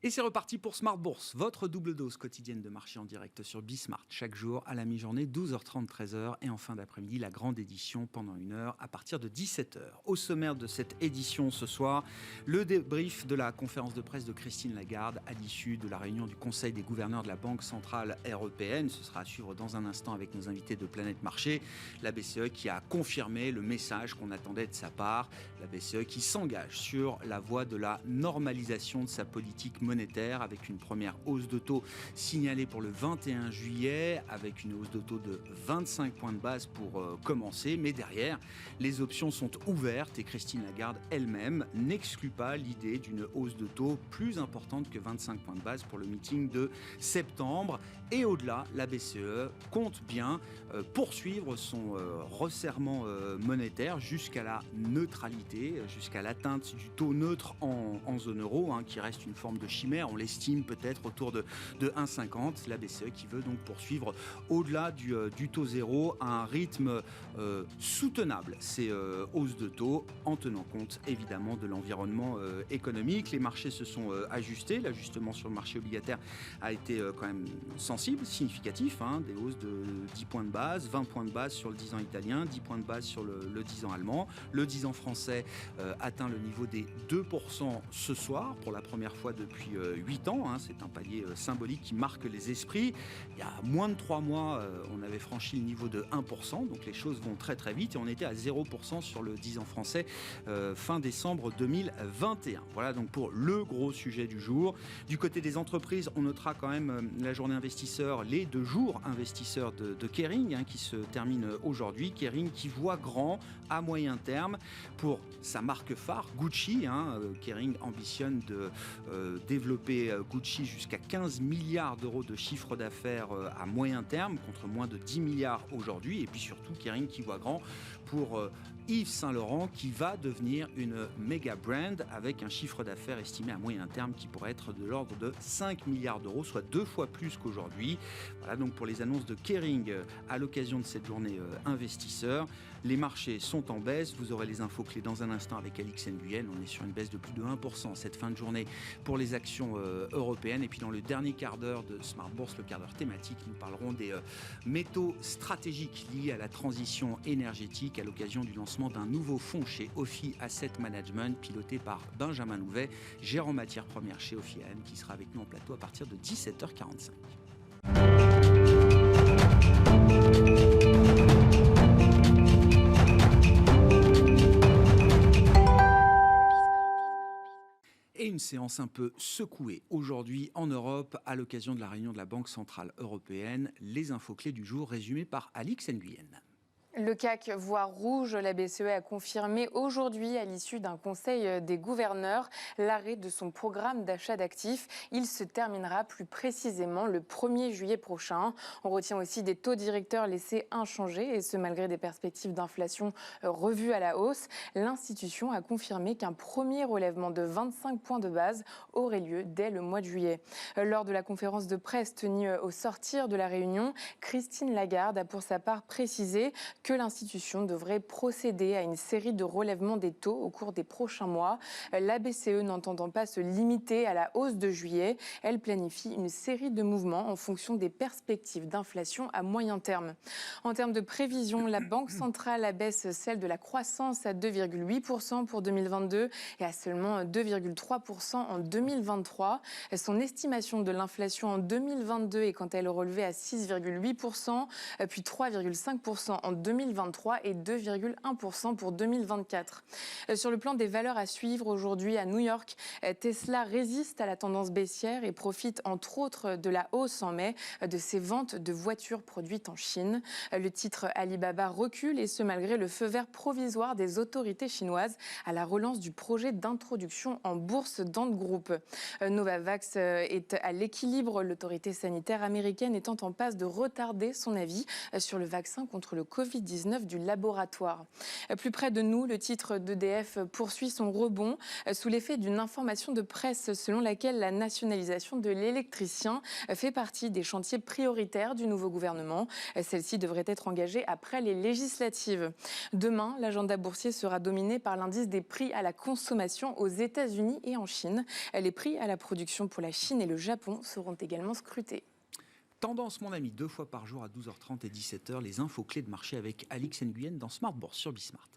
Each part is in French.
Et c'est reparti pour Smart Bourse, votre double dose quotidienne de marché en direct sur Bismart. Chaque jour à la mi-journée, 12h30, 13h. Et en fin d'après-midi, la grande édition pendant 1 heure à partir de 17h. Au sommaire de cette édition ce soir, le débrief de la conférence de presse de Christine Lagarde à l'issue de la réunion du Conseil des gouverneurs de la Banque Centrale Européenne. Ce sera à suivre dans un instant avec nos invités de Planète Marché. La BCE qui a confirmé le message qu'on attendait de sa part. La BCE qui s'engage sur la voie de la normalisation de sa politique monétaire avec une première hausse de taux signalée pour le 21 juillet avec une hausse de taux de 25 points de base pour commencer. Mais derrière, les options sont ouvertes et Christine Lagarde elle-même n'exclut pas l'idée d'une hausse de taux plus importante que 25 points de base pour le meeting de septembre. Et au-delà, la BCE compte bien poursuivre son resserrement monétaire jusqu'à la neutralité, jusqu'à l'atteinte du taux neutre en zone euro, qui reste une forme de chimère. On l'estime peut-être autour de 1,50. La BCE qui veut donc poursuivre au-delà du taux zéro à un rythme soutenable. Ces hausses de taux en tenant compte évidemment de l'environnement économique. Les marchés se sont ajustés. L'ajustement sur le marché obligataire a été quand même sensible, significatif. Des hausses de 10 points de base, 20 points de base sur le 10 ans italien, 10 points de base sur le 10 ans allemand. Le 10 ans français atteint le niveau des 2% ce soir pour la première fois depuis 8 ans. C'est un palier symbolique qui marque les esprits. Il y a moins de 3 mois, on avait franchi le niveau de 1%, donc les choses vont très très vite et on était à 0% sur le 10 ans français fin décembre 2021. Voilà donc pour le gros sujet du jour. Du côté des entreprises, on notera quand même la journée investisseur, les 2 jours investisseurs de Kering qui se termine aujourd'hui. Kering qui voit grand à moyen terme pour sa marque phare, Gucci. Kering ambitionne de développer Gucci jusqu'à 15 milliards d'euros de chiffre d'affaires à moyen terme, contre moins de 10 milliards aujourd'hui. Et puis surtout, Kering qui voit grand pour Yves Saint Laurent, qui va devenir une méga brand avec un chiffre d'affaires estimé à moyen terme qui pourrait être de l'ordre de 5 milliards d'euros, soit 2 fois plus qu'aujourd'hui. Voilà donc pour les annonces de Kering à l'occasion de cette journée investisseur. Les marchés sont en baisse. Vous aurez les infos clés dans un instant avec Alix Nguyen. On est sur une baisse de plus de 1% cette fin de journée pour les actions européennes. Et puis dans le dernier quart d'heure de Smart Bourse, le quart d'heure thématique, nous parlerons des métaux stratégiques liés à la transition énergétique à l'occasion du lancement d'un nouveau fonds chez Ophi Asset Management piloté par Benjamin Louvet, gérant matières premières chez Ophi AM, qui sera avec nous en plateau à partir de 17h45. Et une séance un peu secouée aujourd'hui en Europe à l'occasion de la réunion de la Banque Centrale Européenne. Les infos clés du jour résumées par Alix Nguyen. Le CAC voit rouge. La BCE a confirmé aujourd'hui, à l'issue d'un conseil des gouverneurs, l'arrêt de son programme d'achat d'actifs. Il se terminera plus précisément le 1er juillet prochain. On retient aussi des taux directeurs laissés inchangés, et ce malgré des perspectives d'inflation revues à la hausse. L'institution a confirmé qu'un premier relèvement de 25 points de base aurait lieu dès le mois de juillet. Lors de la conférence de presse tenue au sortir de la réunion, Christine Lagarde a pour sa part précisé que l'institution devrait procéder à une série de relèvements des taux au cours des prochains mois. La BCE n'entendant pas se limiter à la hausse de juillet, elle planifie une série de mouvements en fonction des perspectives d'inflation à moyen terme. En termes de prévision, la Banque centrale abaisse celle de la croissance à 2,8% pour 2022 et à seulement 2,3% en 2023. Son estimation de l'inflation en 2022 est quant à elle relevée à 6,8%, puis 3,5% en 2023 et 2,1% pour 2024. Sur le plan des valeurs à suivre aujourd'hui à New York, Tesla résiste à la tendance baissière et profite entre autres de la hausse en mai de ses ventes de voitures produites en Chine. Le titre Alibaba recule, et ce malgré le feu vert provisoire des autorités chinoises à la relance du projet d'introduction en bourse d'Ant Group. Novavax est à l'équilibre, l'autorité sanitaire américaine étant en passe de retarder son avis sur le vaccin contre le Covid-19 Covid-19 du laboratoire. Plus près de nous, le titre d'EDF poursuit son rebond sous l'effet d'une information de presse selon laquelle la nationalisation de l'électricien fait partie des chantiers prioritaires du nouveau gouvernement. Celle-ci devrait être engagée après les législatives. Demain, l'agenda boursier sera dominé par l'indice des prix à la consommation aux États-Unis et en Chine. Les prix à la production pour la Chine et le Japon seront également scrutés. Tendance, mon ami, 2 fois par jour à 12h30 et 17h, les infos clés de marché avec Alix Nguyen dans Smart Bourse sur Bismart.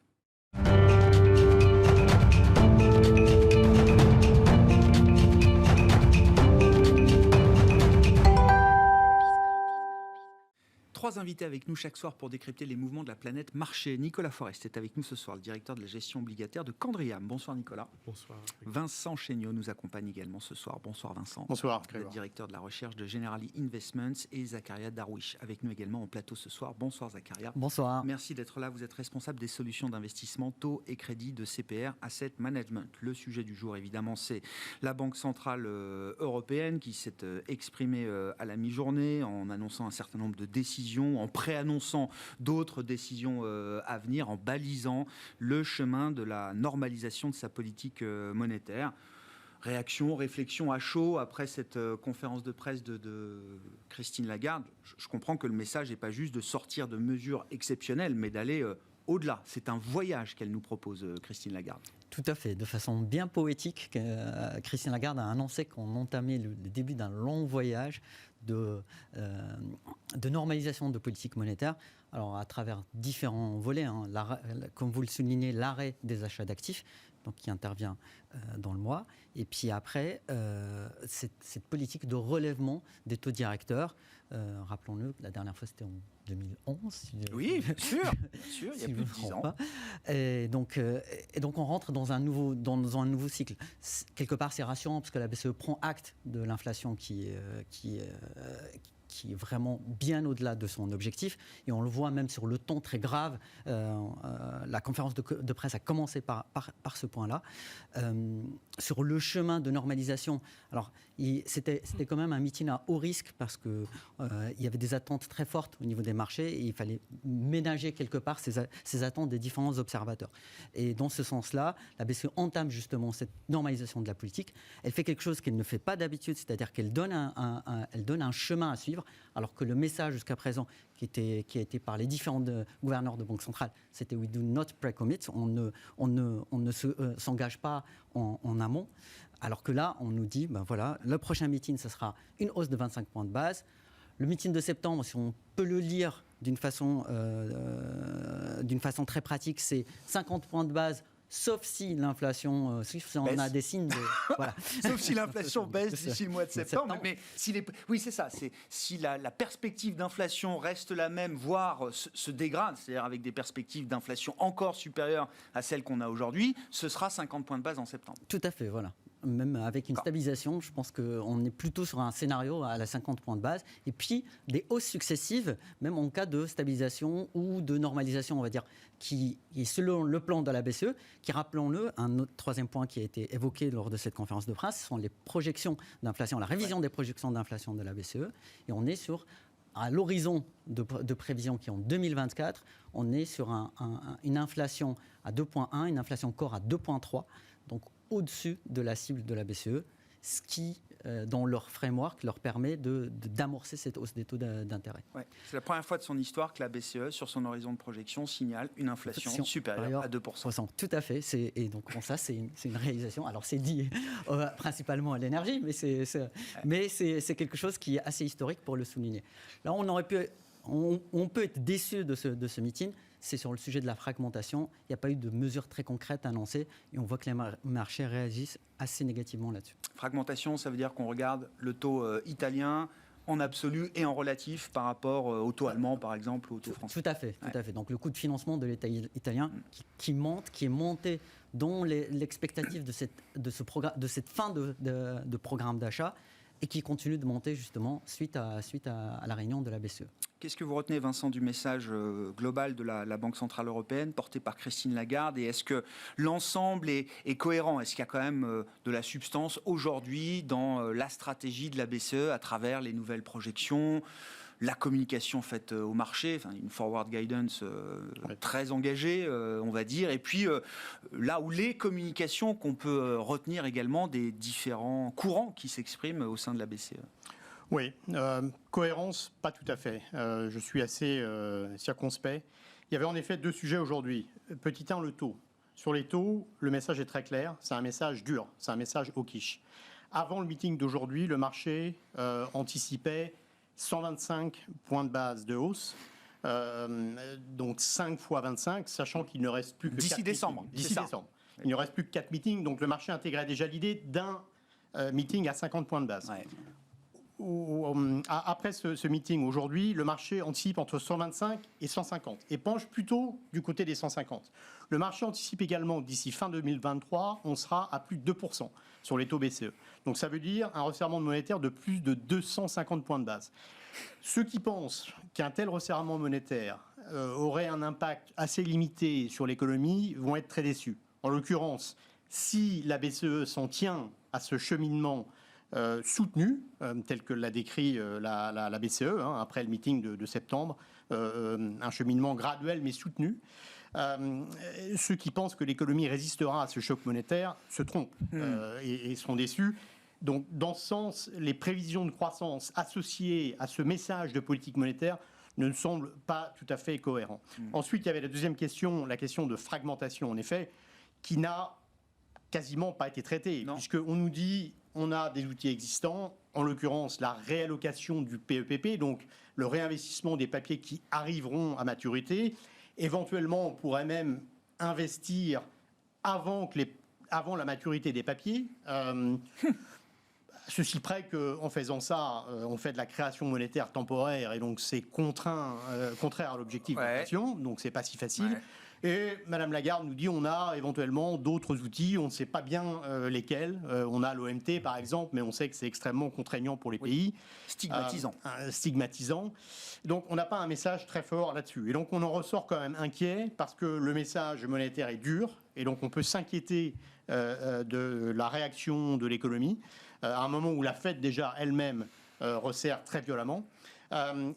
Trois invités avec nous chaque soir pour décrypter les mouvements de la planète marché. Nicolas Forest est avec nous ce soir, le directeur de la gestion obligataire de Candriam. Bonsoir Nicolas. Bonsoir. Vincent Chéniaud nous accompagne également ce soir. Bonsoir Vincent. Bonsoir. Le directeur de la recherche de Generali Investments et Zakaria Darwish avec nous également en plateau ce soir. Bonsoir Zakaria. Bonsoir. Merci d'être là. Vous êtes responsable des solutions d'investissement taux et crédit de CPR Asset Management. Le sujet du jour évidemment c'est la Banque Centrale Européenne qui s'est exprimée à la mi-journée en annonçant un certain nombre de décisions, en préannonçant d'autres décisions à venir, en balisant le chemin de la normalisation de sa politique monétaire. Réaction, réflexion à chaud après cette conférence de presse de Christine Lagarde. Je comprends que le message n'est pas juste de sortir de mesures exceptionnelles, mais d'aller au-delà. C'est un voyage qu'elle nous propose, Christine Lagarde. Tout à fait. De façon bien poétique, Christine Lagarde a annoncé qu'on entamait le début d'un long voyage de normalisation de politique monétaire. Alors, à travers différents volets, comme vous le soulignez, l'arrêt des achats d'actifs, donc qui intervient dans le mois. Et puis après, cette politique de relèvement des taux directeurs. Rappelons-le, la dernière fois, c'était en 2011. Oui, bien sûr, il y a plus de 10 ans. Et donc, on rentre dans un nouveau cycle. Quelque part, c'est rassurant parce que la BCE prend acte de l'inflation qui est vraiment bien au-delà de son objectif. Et on le voit même sur le ton très grave. La conférence de presse a commencé par ce point-là. Sur le chemin de normalisation, alors c'était quand même un meeting à haut risque parce qu'il y avait des attentes très fortes au niveau des marchés et il fallait ménager quelque part ces attentes des différents observateurs. Et dans ce sens-là, la BCE entame justement cette normalisation de la politique. Elle fait quelque chose qu'elle ne fait pas d'habitude, c'est-à-dire qu'elle donne un chemin à suivre, alors que le message jusqu'à présent qui a été par les différents gouverneurs de banque centrale, c'était « we do not pre-commit », on ne s'engage pas en amont, alors que là, on nous dit, voilà, le prochain meeting, ce sera une hausse de 25 points de base. Le meeting de septembre, si on peut le lire d'une façon très pratique, c'est 50 points de base, sauf si l'inflation, on a des signes de... Voilà. Sauf si l'inflation baisse d'ici le mois de septembre. Mais oui, c'est ça. Si la perspective d'inflation reste la même, voire se dégrade, c'est-à-dire avec des perspectives d'inflation encore supérieures à celles qu'on a aujourd'hui, ce sera 50 points de base en septembre. Tout à fait, voilà. Même avec une stabilisation, je pense qu'on est plutôt sur un scénario à la 50 points de base. Et puis, des hausses successives, même en cas de stabilisation ou de normalisation, on va dire, qui est selon le plan de la BCE, qui, rappelons-le, un autre troisième point qui a été évoqué lors de cette conférence de presse, ce sont les projections d'inflation, la révision des projections d'inflation de la BCE. Et on est à l'horizon de prévision qui est en 2024, on est sur une inflation à 2,1, une inflation corps à 2,3. Donc, au-dessus de la cible de la BCE, ce qui, dans leur framework, leur permet d'amorcer cette hausse des taux d'intérêt. Ouais. C'est la première fois de son histoire que la BCE, sur son horizon de projection, signale une inflation supérieure à 2%. Tout à fait. Et donc, ça, c'est une réalisation. Alors, c'est dit principalement à l'énergie, mais c'est quelque chose qui est assez historique pour le souligner. Là, on peut être déçu de ce meeting. C'est sur le sujet de la fragmentation. Il n'y a pas eu de mesures très concrètes annoncées et on voit que les marchés réagissent assez négativement là-dessus. Fragmentation, ça veut dire qu'on regarde le taux italien en absolu et en relatif par rapport au taux allemand, par exemple, ou au taux français. Tout à fait. Donc le coût de financement de l'État italien qui est monté dans l'expectative de cette fin de programme d'achat et qui continue de monter justement suite à la réunion de la BCE. Qu'est-ce que vous retenez, Vincent, du message global de la Banque Centrale Européenne porté par Christine Lagarde, et est-ce que l'ensemble est cohérent? Est-ce qu'il y a quand même de la substance aujourd'hui dans la stratégie de la BCE à travers les nouvelles projections, la communication faite au marché, une forward guidance très engagée, on va dire, et puis là où les communications qu'on peut retenir également des différents courants qui s'expriment au sein de la BCE. Oui, cohérence, pas tout à fait. Je suis assez circonspect. Il y avait en effet 2 sujets aujourd'hui. Petit 1, le taux. Sur les taux, le message est très clair, c'est un message dur, c'est un message au quiche. Avant le meeting d'aujourd'hui, le marché anticipait 125 points de base de hausse, donc 5 fois 25, sachant qu'il ne reste plus que 4 d'ici décembre. D'ici décembre. Il ne reste plus que 4 meetings, donc le marché intégrait déjà l'idée d'un meeting à 50 points de base. Ouais. Après ce meeting aujourd'hui, le marché anticipe entre 125 et 150 et penche plutôt du côté des 150. Le marché anticipe également que d'ici fin 2023, on sera à plus de 2% sur les taux BCE. Donc ça veut dire un resserrement monétaire de plus de 250 points de base. Ceux qui pensent qu'un tel resserrement monétaire aurait un impact assez limité sur l'économie vont être très déçus. En l'occurrence, si la BCE s'en tient à ce cheminement soutenu, tel que l'a décrit la BCE après le meeting de septembre, un cheminement graduel mais soutenu. Ceux qui pensent que l'économie résistera à ce choc monétaire se trompent et seront déçus. Donc, dans ce sens, les prévisions de croissance associées à ce message de politique monétaire ne semblent pas tout à fait cohérents. Ensuite, il y avait la deuxième question, la question de fragmentation, en effet, qui n'a quasiment pas été traitée, puisqu'on nous dit on a des outils existants, en l'occurrence la réallocation du PEPP, donc le réinvestissement des papiers qui arriveront à maturité. Éventuellement, on pourrait même investir avant la maturité des papiers. Ceci près qu'en faisant ça, on fait de la création monétaire temporaire et donc c'est contraire à l'objectif d'inflation, donc c'est pas si facile. Ouais. Et Madame Lagarde nous dit on a éventuellement d'autres outils, on ne sait pas bien lesquels. On a l'OMT par exemple, mais on sait que c'est extrêmement contraignant pour les pays. Stigmatisant. Donc on n'a pas un message très fort là-dessus. Et donc on en ressort quand même inquiet parce que le message monétaire est dur et donc on peut s'inquiéter de la réaction de l'économie à un moment où la Fed déjà elle-même resserre très violemment.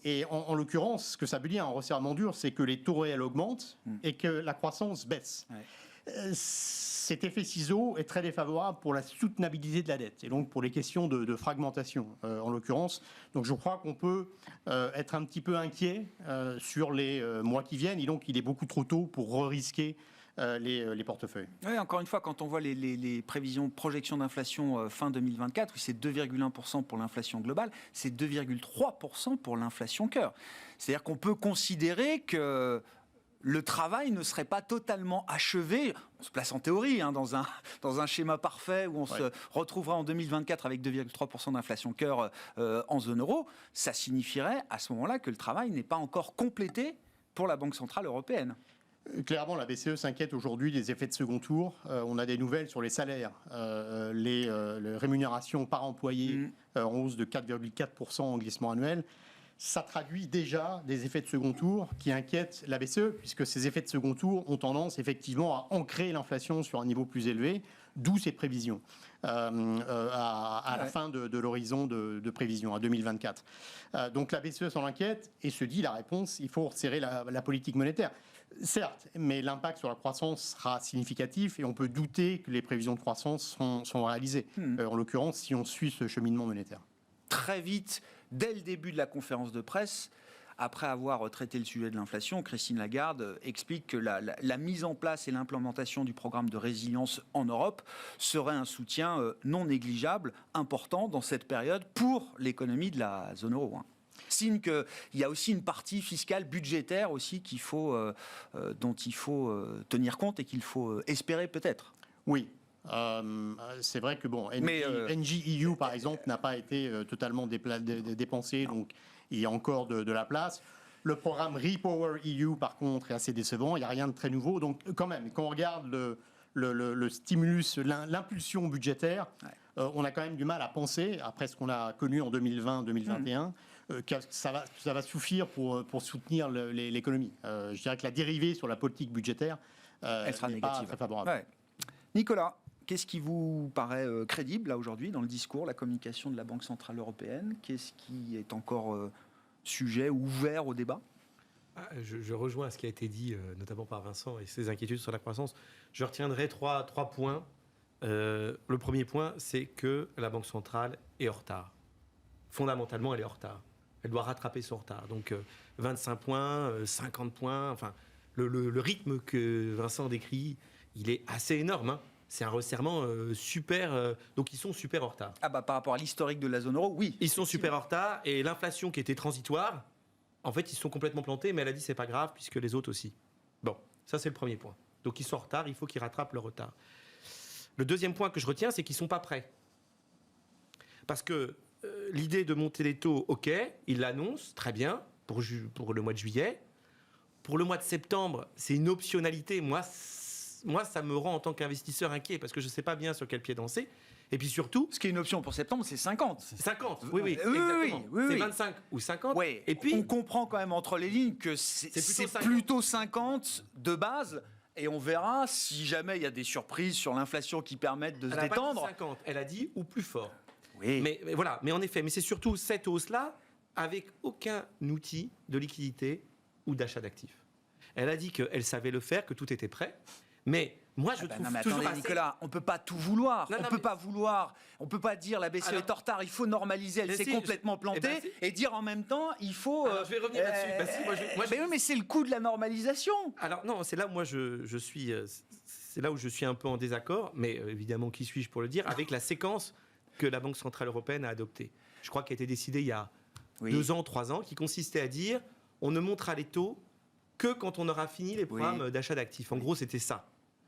Et en l'occurrence, ce que ça veut dire un resserrement dur, c'est que les taux réels augmentent et que la croissance baisse. Ouais. Cet effet ciseau est très défavorable pour la soutenabilité de la dette et donc pour les questions de fragmentation en l'occurrence. Donc je crois qu'on peut être un petit peu inquiet sur les mois qui viennent et donc il est beaucoup trop tôt pour risquer les portefeuilles. Oui, encore une fois, quand on voit les prévisions, projections d'inflation fin 2024, c'est 2,1% pour l'inflation globale, c'est 2,3% pour l'inflation cœur. C'est-à-dire qu'on peut considérer que le travail ne serait pas totalement achevé. On se place en théorie dans un schéma parfait où on se retrouvera en 2024 avec 2,3% d'inflation cœur en zone euro. Ça signifierait à ce moment-là que le travail n'est pas encore complété pour la Banque Centrale Européenne. Clairement, la BCE s'inquiète aujourd'hui des effets de second tour. On a des nouvelles sur les salaires. Les rémunérations par employé en hausse de 4,4% en glissement annuel. Ça traduit déjà des effets de second tour qui inquiètent la BCE, puisque ces effets de second tour ont tendance effectivement à ancrer l'inflation sur un niveau plus élevé, d'où ces prévisions à la fin de l'horizon de prévision, à 2024. Donc la BCE s'en inquiète et se dit la réponse, il faut resserrer la politique monétaire. Certes, mais l'impact sur la croissance sera significatif et on peut douter que les prévisions de croissance sont réalisées, en l'occurrence si on suit ce cheminement monétaire. Très vite, dès le début de la conférence de presse, après avoir traité le sujet de l'inflation, Christine Lagarde explique que la mise en place et l'implémentation du programme de résilience en Europe serait un soutien non négligeable, important dans cette période pour l'économie de la zone euro. Signe qu'il y a aussi une partie fiscale, budgétaire aussi dont il faut tenir compte et qu'il faut espérer peut-être. Oui. C'est vrai que NGEU par exemple n'a pas été totalement dépensé, donc il y a encore de la place. Le programme Repower EU par contre est assez décevant, il n'y a rien de très nouveau. Donc quand même, quand on regarde le stimulus, l'impulsion budgétaire, on a quand même du mal à penser, après ce qu'on a connu en 2020-2021, que ça va suffire pour soutenir l'économie. Je dirais que la dérivée sur la politique budgétaire elle sera négative. Pas très favorable. Ouais. Nicolas, qu'est-ce qui vous paraît crédible là aujourd'hui dans le discours, la communication de la Banque Centrale Européenne ? Qu'est-ce qui est encore sujet ouvert au débat? Je rejoins ce qui a été dit, notamment par Vincent et ses inquiétudes sur la croissance. Je retiendrai trois points. Le premier point, c'est que la Banque centrale est en retard. Fondamentalement, elle est en retard. Elle doit rattraper son retard. Donc 25 points, 50 points, enfin, le rythme que Vincent décrit, il est assez énorme, hein. C'est un resserrement super. Donc ils sont super en retard. Ah bah par rapport à l'historique de la zone euro, oui. Ils sont super en retard et l'inflation qui était transitoire, en fait, ils sont complètement plantés, mais elle a dit c'est pas grave puisque les autres aussi. Bon, ça c'est le premier point. Donc ils sont en retard, il faut qu'ils rattrapent le retard. Le deuxième point que je retiens, c'est qu'ils sont pas prêts. Parce que l'idée de monter les taux, ok, ils l'annoncent, très bien, pour le mois de juillet. Pour le mois de septembre, c'est une optionnalité. Moi, ça me rend en tant qu'investisseur inquiet parce que je ne sais pas bien sur quel pied danser. Et puis surtout... Ce qui est une option pour septembre, c'est 50. 50, oui, exactement. Oui, c'est 25 ou 50. Ouais. Et puis, on comprend quand même entre les lignes que c'est plutôt 50 de base. Et on verra si jamais il y a des surprises sur l'inflation qui permettent de se détendre. Elle a pas dit 50, elle a dit ou plus fort. Oui. Mais voilà, mais en effet, mais c'est surtout cette hausse-là avec aucun outil de liquidité ou d'achat d'actifs. Elle a dit qu'elle savait le faire, que tout était prêt. Mais moi, je trouve toujours attendez, Nicolas, on peut pas tout vouloir. On peut pas dire la BCE Alors, est en retard, il faut normaliser, elle s'est complètement plantée, et dire en même temps, il faut... Alors, je vais revenir là-dessus. Mais c'est le coût de la normalisation. Alors non, c'est là où moi je suis... c'est là où je suis un peu en désaccord, mais évidemment, qui suis-je pour le dire, avec la séquence que la Banque Centrale Européenne a adoptée. Je crois qu'elle a été décidée il y a 2 ans, 3 ans, qui consistait à dire on ne montera les taux que quand on aura fini les programmes d'achat d'actifs. En gros, c'était ça.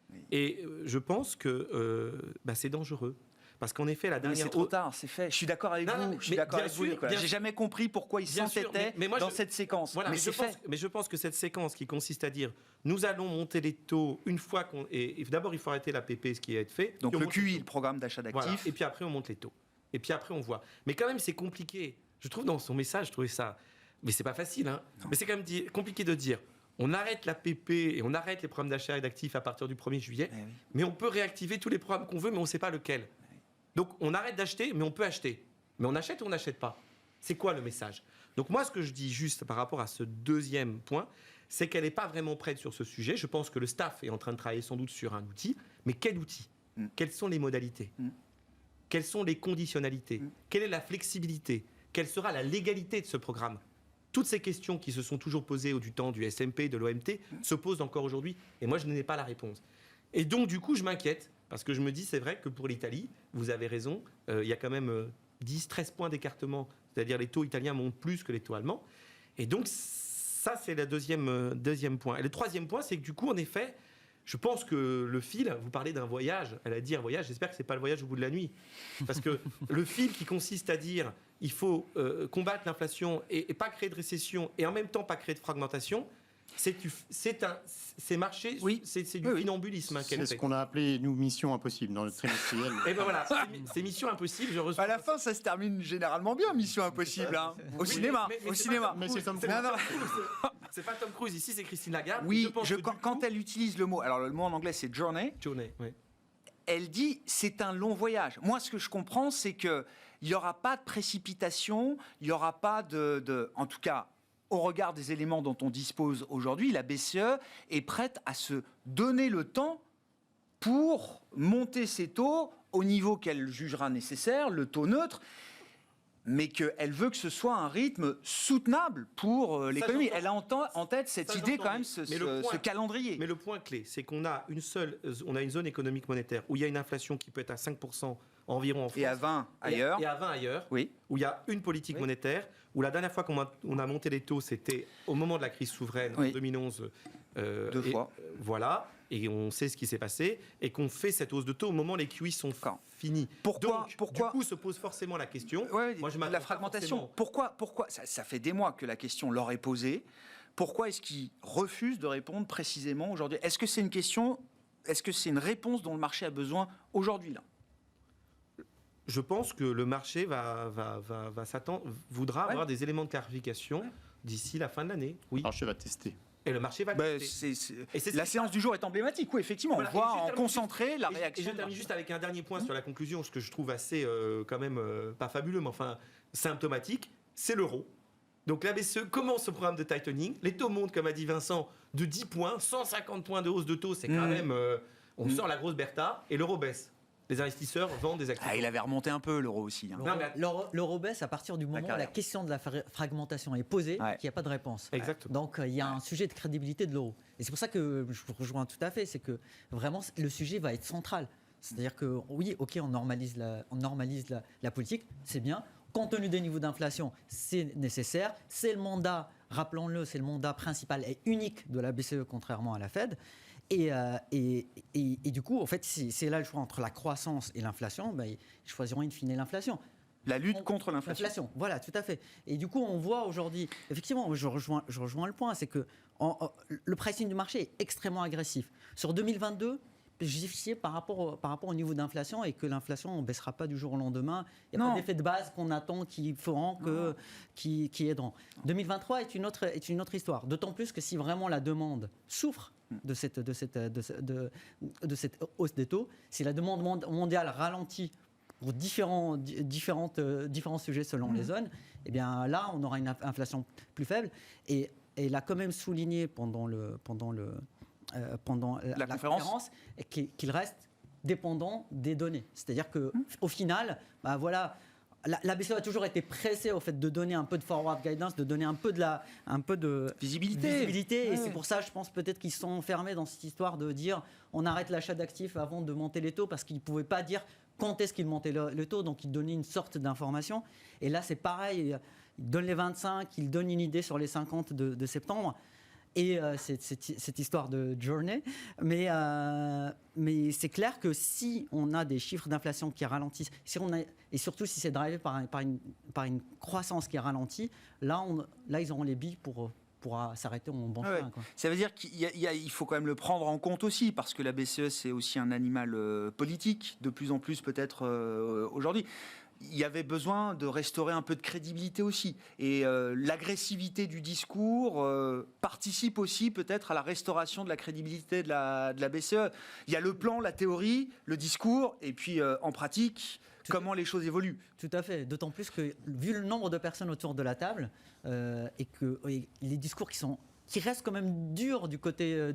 Oui. Et je pense que c'est dangereux. Parce qu'en effet, la dernière... C'est trop tard, c'est fait. Je suis d'accord avec vous. Je suis d'accord avec vous. J'ai jamais compris pourquoi ils s'entêtaient dans cette séquence. Voilà, mais je pense que cette séquence qui consiste à dire nous allons monter les taux une fois qu'on... Et d'abord, il faut arrêter la PP, ce qui va être fait. Donc le QI, le programme d'achat d'actifs. Voilà. Et puis après, on monte les taux. Et puis après, on voit. Mais quand même, c'est compliqué. Je trouve dans son message, je trouvais ça... Mais c'est pas facile, hein. Mais c'est quand même compliqué de dire... On arrête la PP et on arrête les programmes d'achat d'actifs à partir du 1er juillet, mais on peut réactiver tous les programmes qu'on veut, mais on ne sait pas lequel. Donc on arrête d'acheter, mais on peut acheter. Mais on achète ou on n'achète pas. C'est quoi le message? Donc moi, ce que je dis juste par rapport à ce deuxième point, c'est qu'elle n'est pas vraiment prête sur ce sujet. Je pense que le staff est en train de travailler sans doute sur un outil, mais quel outil? Quelles sont les modalités? Quelles sont les conditionnalités? Quelle est la flexibilité? Quelle sera la légalité de ce programme? Toutes ces questions qui se sont toujours posées du temps du SMP, de l'OMT, se posent encore aujourd'hui. Et moi, je n'ai pas la réponse. Et donc, du coup, je m'inquiète. Parce que je me dis, c'est vrai que pour l'Italie, vous avez raison, il y a quand même 10-13 points d'écartement. C'est-à-dire les taux italiens montent plus que les taux allemands. Et donc, ça, c'est le deuxième point. Et le troisième point, c'est que du coup, en effet, je pense que le fil, vous parlez d'un voyage, elle a dit un voyage, j'espère que ce n'est pas le voyage au bout de la nuit. Parce que le fil qui consiste à dire il faut combattre l'inflation et pas créer de récession et en même temps pas créer de fragmentation, c'est marché, c'est du funambulisme. C'est ce qu'on a appelé, nous, mission impossible dans le trimestriel. Et ben voilà, c'est mission impossible. À la fin, ça se termine généralement bien, mission impossible, hein. Au cinéma. Mais c'est Tom Cruise. C'est pas Tom Cruise, ici c'est Christine Lagarde. Oui, quand elle utilise le mot, alors le mot en anglais c'est journey. Journey, oui. Elle dit c'est un long voyage. Moi, ce que je comprends, c'est que il n'y aura pas de précipitation, il n'y aura pas en tout cas, au regard des éléments dont on dispose aujourd'hui, la BCE est prête à se donner le temps pour monter ses taux au niveau qu'elle jugera nécessaire, le taux neutre, mais qu'elle veut que ce soit un rythme soutenable pour l'économie. Elle a en tête cette idée quand même, ce calendrier. Mais le point clé, c'est qu'on a une zone économique monétaire où il y a une inflation qui peut être à 5% environ en France. Et à 20 ailleurs. Et à 20 ailleurs. Oui. Où il y a une politique monétaire, où la dernière fois qu'on a monté les taux, c'était au moment de la crise souveraine, en 2011. 2 fois. Voilà. Et on sait ce qui s'est passé. Et qu'on fait cette hausse de taux au moment où les QI sont finis. Pourquoi Du coup, se pose forcément la question. Moi, la fragmentation. Pourquoi ça fait des mois que la question leur est posée. Pourquoi est-ce qu'ils refusent de répondre précisément aujourd'hui? Est-ce que c'est une question, est-ce que c'est une réponse dont le marché a besoin aujourd'hui là? Je pense que le marché voudra avoir des éléments de clarification d'ici la fin de l'année. Oui. Le marché va tester. Et le marché va tester. La séance du jour est emblématique, oui, effectivement. Voilà, on voit en concentrer la réaction. Et je termine juste avec un dernier point sur la conclusion, ce que je trouve assez, quand même, pas fabuleux, mais enfin symptomatique, c'est l'euro. Donc la BCE commence ce programme de tightening. Les taux montent, comme a dit Vincent, de 10 points. 150 points de hausse de taux, c'est quand même... on sort la grosse Bertha et l'euro baisse. Les investisseurs vendent des actifs. Il avait remonté un peu l'euro aussi. Hein. Non, mais- L'euro baisse à partir du moment où la question de la fragmentation est posée, qu'il n'y a pas de réponse. Exactement. Donc il y a un sujet de crédibilité de l'euro. Et c'est pour ça que je vous rejoins tout à fait, c'est que vraiment le sujet va être central. C'est-à-dire que oui, ok, on normalise la politique, c'est bien. Compte tenu des niveaux d'inflation, c'est nécessaire. C'est le mandat, rappelons-le, c'est le mandat principal et unique de la BCE, contrairement à la Fed. Et du coup, en fait, c'est là le choix entre la croissance et l'inflation. Ils choisiront in fine l'inflation. La lutte contre l'inflation. Voilà, tout à fait. Et du coup, on voit aujourd'hui, effectivement, je rejoins le point, c'est que le pricing du marché est extrêmement agressif. Sur 2022, justifié par rapport au niveau d'inflation et que l'inflation ne baissera pas du jour au lendemain. Il n'y a pas d'effet de base qu'on attend qui feront qui aideront. 2023 est une autre histoire. D'autant plus que si vraiment la demande souffre de cette hausse des taux, si la demande mondiale ralentit pour différents sujets selon les zones, eh bien là, on aura une inflation plus faible. Et il a quand même souligné pendant la conférence qu'il reste dépendant des données. C'est-à-dire qu'au final, voilà, la BCE a toujours été pressée au fait de donner un peu de forward guidance, de donner un peu de visibilité. Et c'est pour ça, je pense peut-être qu'ils sont enfermés dans cette histoire de dire on arrête l'achat d'actifs avant de monter les taux parce qu'ils ne pouvaient pas dire quand est-ce qu'ils montaient le taux. Donc ils donnaient une sorte d'information. Et là, c'est pareil. Ils donnent les 25, ils donnent une idée sur les 50 de septembre. Et cette histoire de journée. Mais c'est clair que si on a des chiffres d'inflation qui ralentissent, et surtout si c'est drivé par une croissance qui ralentit, là ils auront les billes pour s'arrêter en bon chemin. Quoi. Ça veut dire qu'il faut quand même le prendre en compte aussi, parce que la BCE, c'est aussi un animal politique, de plus en plus peut-être aujourd'hui. Il y avait besoin de restaurer un peu de crédibilité aussi. Et l'agressivité du discours participe aussi peut-être à la restauration de la crédibilité de la BCE. Il y a le plan, la théorie, le discours, et puis en pratique, comment les choses évoluent. Tout à fait. D'autant plus que, vu le nombre de personnes autour de la table, et les discours qui restent quand même durs du côté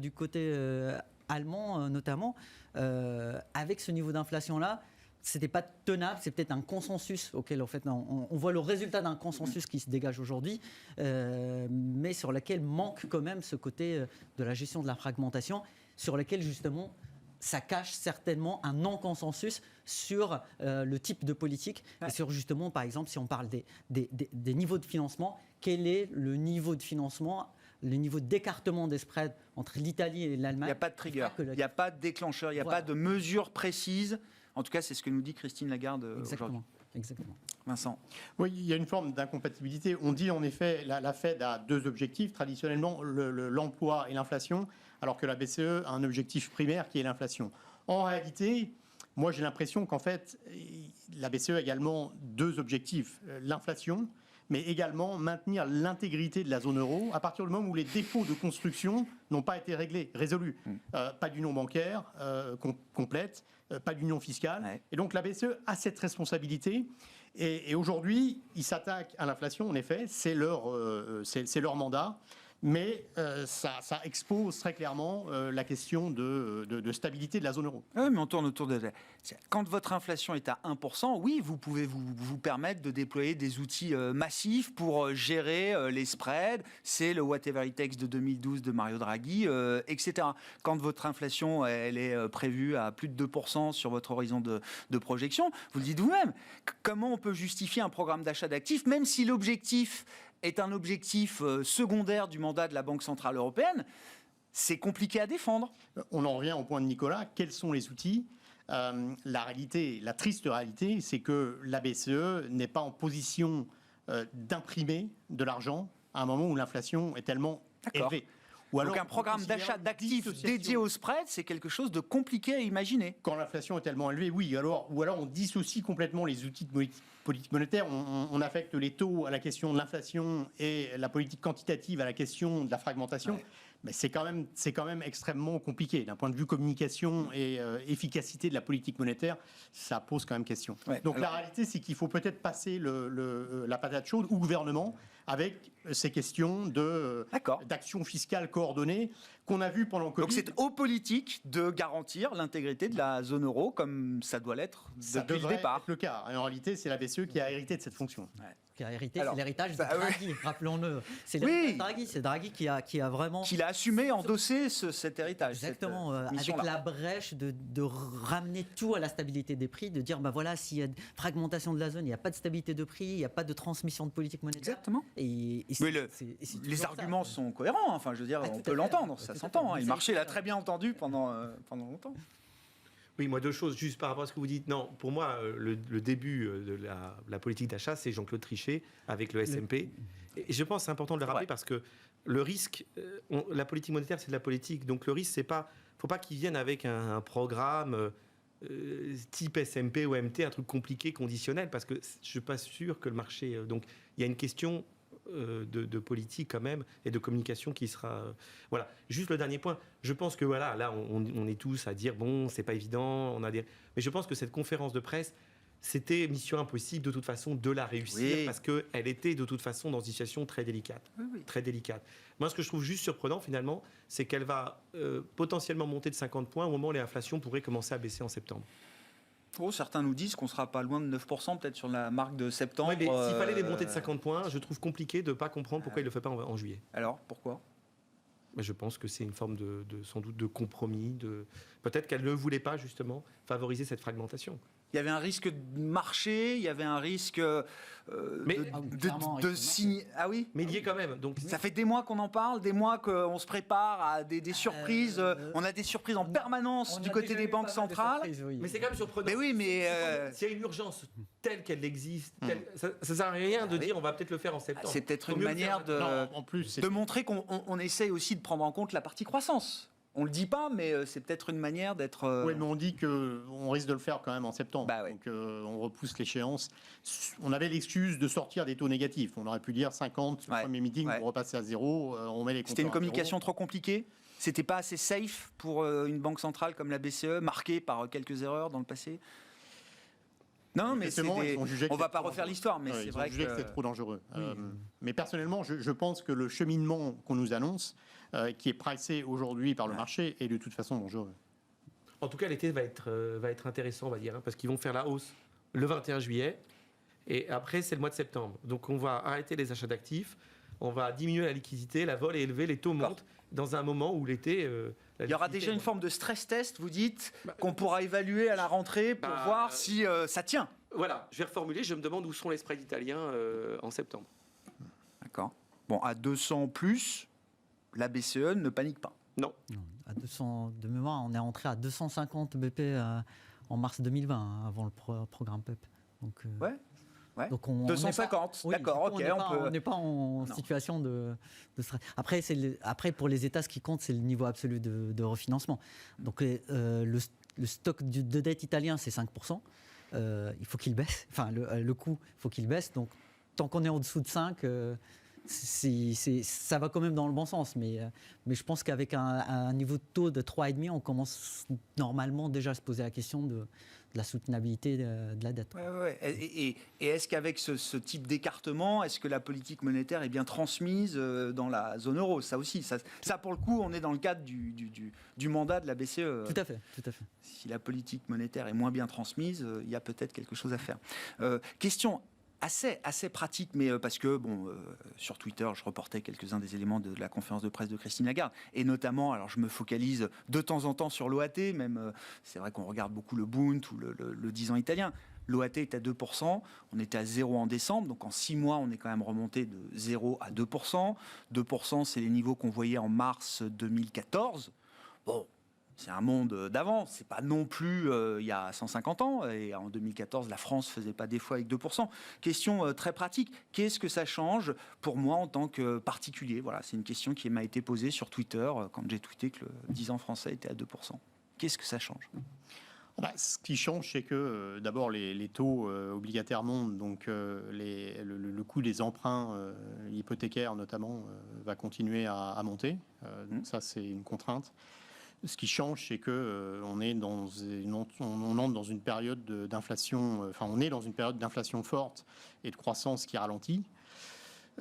allemand notamment, avec ce niveau d'inflation-là, c'était pas tenable, c'est peut-être un consensus auquel en fait, on voit le résultat d'un consensus qui se dégage aujourd'hui, mais sur lequel manque quand même ce côté de la gestion de la fragmentation, sur lequel justement ça cache certainement un non-consensus sur le type de politique, et sur justement, par exemple, si on parle des niveaux de financement, quel est le niveau de financement, le niveau d'écartement des spreads entre l'Italie et l'Allemagne. Il n'y a pas de trigger, il n'y a pas de déclencheur, il n'y a pas de mesure précise. En tout cas, c'est ce que nous dit Christine Lagarde aujourd'hui. Exactement. Vincent. Oui, il y a une forme d'incompatibilité. On dit en effet, la Fed a deux objectifs, traditionnellement l'emploi et l'inflation, alors que la BCE a un objectif primaire qui est l'inflation. En réalité, moi j'ai l'impression qu'en fait, la BCE a également deux objectifs, l'inflation, mais également maintenir l'intégrité de la zone euro à partir du moment où les défauts de construction n'ont pas été résolus. Pas d'union bancaire complète, pas d'union fiscale. Ouais. Et donc la BCE a cette responsabilité. Et aujourd'hui, ils s'attaquent à l'inflation, en effet, c'est leur mandat. Mais ça expose très clairement la question de stabilité de la zone euro. Oui, mais on tourne autour de... Quand votre inflation est à 1%, oui, vous pouvez vous permettre de déployer des outils massifs pour gérer les spreads. C'est le whatever it takes de 2012 de Mario Draghi, etc. Quand votre inflation elle est prévue à plus de 2% sur votre horizon de projection, vous le dites vous-même. Comment on peut justifier un programme d'achat d'actifs, même si l'objectif est un objectif secondaire du mandat de la Banque Centrale Européenne, c'est compliqué à défendre. On en revient au point de Nicolas. Quels sont les outils ? La réalité, la triste réalité, c'est que la BCE n'est pas en position d'imprimer de l'argent à un moment où l'inflation est tellement élevée. Ou alors, donc un programme d'achat d'actifs dédié au spread, c'est quelque chose de compliqué à imaginer. Quand l'inflation est tellement élevée, oui. Ou alors on dissocie complètement les outils de politique monétaire. On affecte les taux à la question de l'inflation et la politique quantitative à la question de la fragmentation. Ouais. Mais c'est quand même extrêmement compliqué. D'un point de vue communication et efficacité de la politique monétaire, ça pose quand même question. Ouais, Donc alors- la réalité, c'est qu'il faut peut-être passer la patate chaude au gouvernement avec ces questions D'accord. d'action fiscale coordonnée qu'on a vu pendant le Covid. Donc c'est aux politiques de garantir l'intégrité de la zone euro comme ça doit l'être Ça depuis le devrait départ. être le cas. Et en réalité, c'est la BCE qui a hérité de cette fonction. Qui a hérité, Alors, c'est l'héritage de bah, Draghi, rappelons-le. C'est Oui. l'héritage de Draghi, c'est Draghi qui a vraiment... Qu'il a assumé, endossé cet héritage. Exactement, cette, avec mission-là. la brèche de ramener tout à la stabilité des prix, de dire, bah voilà, s'il y a fragmentation de la zone, il n'y a pas de stabilité de prix, il n'y a pas de transmission de politique monétaire. Exactement. Et Mais c'est les toujours arguments ça. sont cohérents. Enfin, je veux dire, Ah, on tout à peut fait. l'entendre, Tout ça à fait. s'entend. Mais Le c'est marché l'a clair. très bien entendu pendant longtemps. Oui, moi, deux choses, juste par rapport à ce que vous dites. Non, pour moi, le début de la politique d'achat, c'est Jean-Claude Trichet avec le SMP. Et je pense que c'est important de le rappeler vrai. parce que le risque, la politique monétaire, c'est de la politique. Donc le risque, c'est pas, faut pas qu'ils viennent avec un programme type SMP ou MT, un truc compliqué, conditionnel, parce que je suis pas sûr que le marché. Donc il y a une question de politique quand même et de communication qui sera voilà. Juste le dernier point, je pense que voilà, là on est tous à dire bon, c'est pas évident, mais je pense que cette conférence de presse, c'était mission impossible de toute façon de la réussir, Oui. parce qu'elle était de toute façon dans une situation très délicate. Très délicate. Moi, ce que je trouve juste surprenant finalement, c'est qu'elle va potentiellement monter de 50 points au moment où l'inflation pourrait commencer à baisser en septembre. Oh, certains nous disent qu'on sera pas loin de 9%, peut-être sur la marque de septembre. Ouais, mais s'il fallait les monter de 50 points, je trouve compliqué de ne pas comprendre pourquoi il ne le fait pas en juillet. Alors, pourquoi Mais je pense que c'est une forme sans doute de compromis. Peut-être qu'elle ne voulait pas justement favoriser cette fragmentation. Il y avait un risque de marché, il y avait un risque Mais- clairement, de risque de signer. Ah oui. Mais il y est quand même. Donc, Ça fait des mois qu'on en parle, des mois qu'on se prépare à des surprises. On a des surprises en permanence du côté des banques centrales. mais c'est quand même surprenant. Mais oui, mais S'il y a une urgence telle qu'elle existe, ça ne sert à rien de dire on va peut-être le faire en septembre. c'est peut-être Faut une mieux le manière faire de, Non, en plus, c'est de montrer qu'on essaye aussi de prendre en compte la partie croissance. On le dit pas, mais c'est peut-être une manière d'être. Oui, mais on dit qu'on risque de le faire quand même en septembre. Bah ouais. Donc on repousse l'échéance. On avait l'excuse de sortir des taux négatifs. On aurait pu dire 50, le Ouais, premier meeting, ouais. vous repassez à zéro, on met les compteurs C'était une à communication trop compliquée. C'était pas assez safe pour une banque centrale comme la BCE, marquée par quelques erreurs dans le passé. Non, mais c'est Exactement, ils ont jugé que on va c'était pas trop refaire dangereux. l'histoire, mais Ouais, c'est ils ont vrai jugé que que c'était trop dangereux. Mais personnellement, je pense que le cheminement qu'on nous annonce, qui est pricé aujourd'hui par le marché, est de toute façon dangereux. En tout cas, l'été va être intéressant, on va dire, hein, parce qu'ils vont faire la hausse le 21 juillet. Et après, c'est le mois de septembre. Donc, on va arrêter les achats d'actifs, on va diminuer la liquidité, la vol est élevée, les taux D'accord. montent dans un moment où l'été. il y aura déjà une forme de stress test, vous dites, qu'on pourra évaluer à la rentrée pour Bah, voir si ça tient. Voilà, je vais reformuler. Je me demande où sont les spreads italiens en septembre. D'accord. Bon, à 200 plus, la BCE ne panique pas. Non. Non, à 200, de mémoire, on est rentré à 250 BP en mars 2020, hein, avant le programme PEP. Donc, Ouais. donc on 250, oui, d'accord, du coup, ok, on peut. on n'est pas en Non. situation de stress. Après, après, pour les États, ce qui compte, c'est le niveau absolu de refinancement. Donc, le stock de dette italien, c'est 5%. Il faut qu'il baisse. Enfin, le coût, il faut qu'il baisse. Donc, tant qu'on est en dessous de 5, ça va quand même dans le bon sens. Mais je pense qu'avec un niveau de taux de 3,5, on commence normalement déjà à se poser la question de la soutenabilité de la dette. Ouais. Et est-ce qu'avec ce type d'écartement, est-ce que la politique monétaire est bien transmise dans la zone euro? Ça aussi, ça pour le coup, on est dans le cadre du mandat de la BCE. Tout à fait, tout à fait. Si la politique monétaire est moins bien transmise, il y a peut-être quelque chose à faire. Question assez pratique, mais parce que sur Twitter, je reportais quelques-uns des éléments de la conférence de presse de Christine Lagarde, et notamment, alors je me focalise de temps en temps sur l'OAT, même c'est vrai qu'on regarde beaucoup le Bund ou le 10 ans italien. L'OAT est à 2%, on était à 0 en décembre, donc en 6 mois, on est quand même remonté de 0 à 2%. 2%, c'est les niveaux qu'on voyait en mars 2014. Bon, c'est un monde d'avant, c'est pas non plus il y a 150 ans, et en 2014, la France faisait pas défaut avec 2%. Question très pratique, qu'est-ce que ça change pour moi en tant que particulier? Voilà, c'est une question qui m'a été posée sur Twitter quand j'ai tweeté que le 10 ans français était à 2%. Qu'est-ce que ça change? Ce qui change, c'est que d'abord les taux obligataires montent, donc le coût des emprunts hypothécaires notamment va continuer à monter. Donc ça, c'est une contrainte. Ce qui change, c'est que on entre dans une période d'inflation. On est dans une période d'inflation forte et de croissance qui ralentit.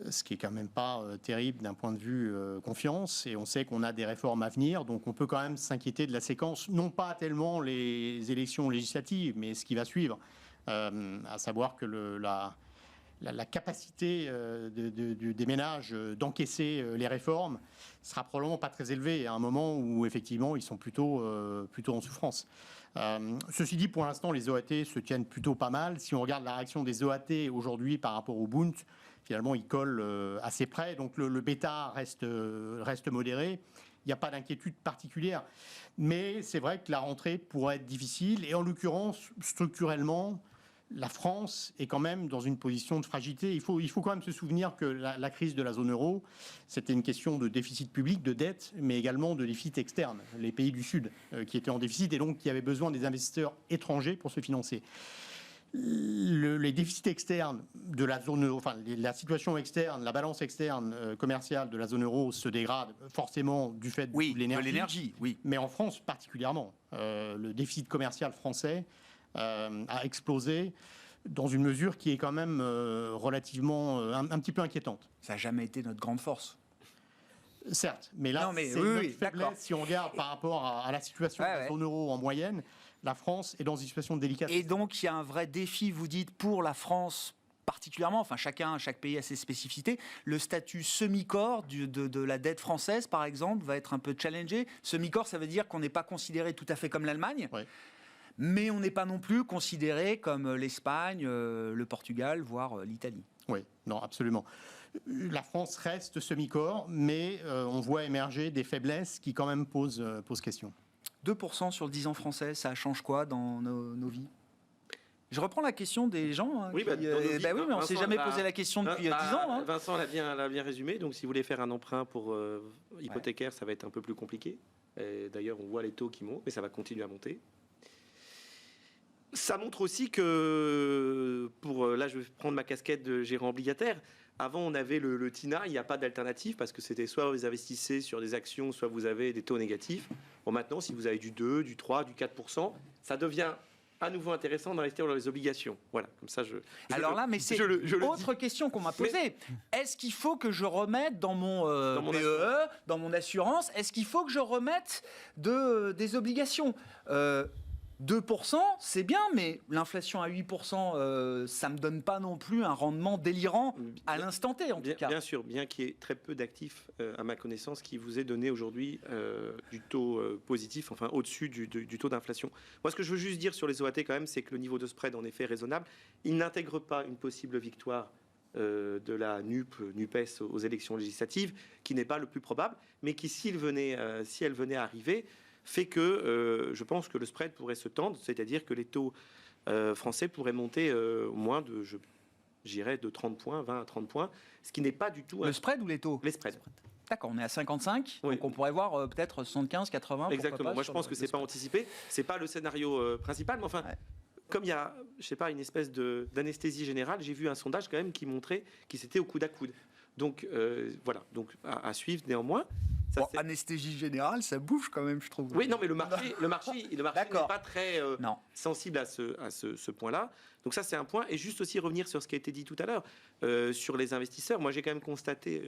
Ce qui est quand même pas terrible d'un point de vue confiance, et on sait qu'on a des réformes à venir, donc on peut quand même s'inquiéter de la séquence, non pas tellement les élections législatives, mais ce qui va suivre, à savoir que la capacité des ménages d'encaisser les réformes sera probablement pas très élevée à un moment où effectivement ils sont plutôt en souffrance. Ceci dit, pour l'instant, les OAT se tiennent plutôt pas mal. Si on regarde la réaction des OAT aujourd'hui par rapport au Bund, finalement, ils collent assez près. Donc le bêta reste modéré. Il n'y a pas d'inquiétude particulière. Mais c'est vrai que la rentrée pourrait être difficile. Et en l'occurrence, structurellement, la France est quand même dans une position de fragilité. Il faut quand même se souvenir que la crise de la zone euro, c'était une question de déficit public, de dette, mais également de déficit externe. Les pays du Sud qui étaient en déficit et donc qui avaient besoin des investisseurs étrangers pour se financer. Les déficits externes de la zone euro, la situation externe, la balance externe commerciale de la zone euro se dégrade forcément du fait de l'énergie. Oui. Mais en France particulièrement, le déficit commercial français a explosé dans une mesure qui est quand même relativement un petit peu inquiétante. Ça n'a jamais été notre grande force. Certes, mais là, c'est notre faiblesse si on regarde par rapport à la situation de la zone euro en moyenne. La France est dans une situation délicate. Et donc, il y a un vrai défi, vous dites, pour la France particulièrement, chaque pays a ses spécificités. Le statut semi-corps de la dette française, par exemple, va être un peu challengé. Semi-corps, ça veut dire qu'on n'est pas considéré tout à fait comme l'Allemagne, mais on n'est pas non plus considéré comme l'Espagne, le Portugal, voire l'Italie. Oui, non, absolument. La France reste semi-corps, mais on voit émerger des faiblesses qui quand même posent question. 2% sur le 10 ans français, ça change quoi dans nos vies ? Je reprends la question des gens. Oui, mais on ne s'est jamais posé la question depuis 10 ans. Vincent l'a bien résumé. Donc, si vous voulez faire un emprunt pour hypothécaire, ça va être un peu plus compliqué. D'ailleurs, on voit les taux qui montent, mais ça va continuer à monter. Ça montre aussi que, là, je vais prendre ma casquette de gérant obligataire. Avant, on avait le TINA, il n'y a pas d'alternative parce que c'était soit vous investissez sur des actions, soit vous avez des taux négatifs. Bon, maintenant, si vous avez du 2, du 3, du 4%, ça devient à nouveau intéressant d'investir dans les obligations. Voilà, comme ça, c'est autre question qu'on m'a posée. Est-ce qu'il faut que je remette dans mon PEE, dans mon assurance, est-ce qu'il faut que je remette des obligations 2%, c'est bien, mais l'inflation à 8%, ça ne me donne pas non plus un rendement délirant à l'instant T, en tout cas. Bien sûr, bien qu'il y ait très peu d'actifs, à ma connaissance, qui vous est donné aujourd'hui du taux positif, au-dessus du taux d'inflation. Moi, ce que je veux juste dire sur les OAT, quand même, c'est que le niveau de spread, en effet, est raisonnable. Il n'intègre pas une possible victoire de la NUPES aux élections législatives, qui n'est pas le plus probable, mais qui, si elle venait à arriver, fait que je pense que le spread pourrait se tendre, c'est-à-dire que les taux français pourraient monter au moins de 30 points, 20 à 30 points, ce qui n'est pas du tout... Le spread ou les taux ? Les spreads. D'accord, on est à 55, donc on pourrait voir peut-être 75, 80. Exactement, moi je pense que c'est pas anticipé, c'est pas le scénario principal, mais comme il y a, je sais pas, une espèce d'anesthésie générale, j'ai vu un sondage quand même qui montrait qu'ils étaient au coude à coude. Donc voilà, donc à suivre néanmoins. Anesthésie générale, ça bouge quand même, je trouve. Oui, non, mais le marché n'est pas très sensible à ce point-là. Donc ça, c'est un point. Et juste aussi revenir sur ce qui a été dit tout à l'heure, sur les investisseurs. Moi, j'ai quand même constaté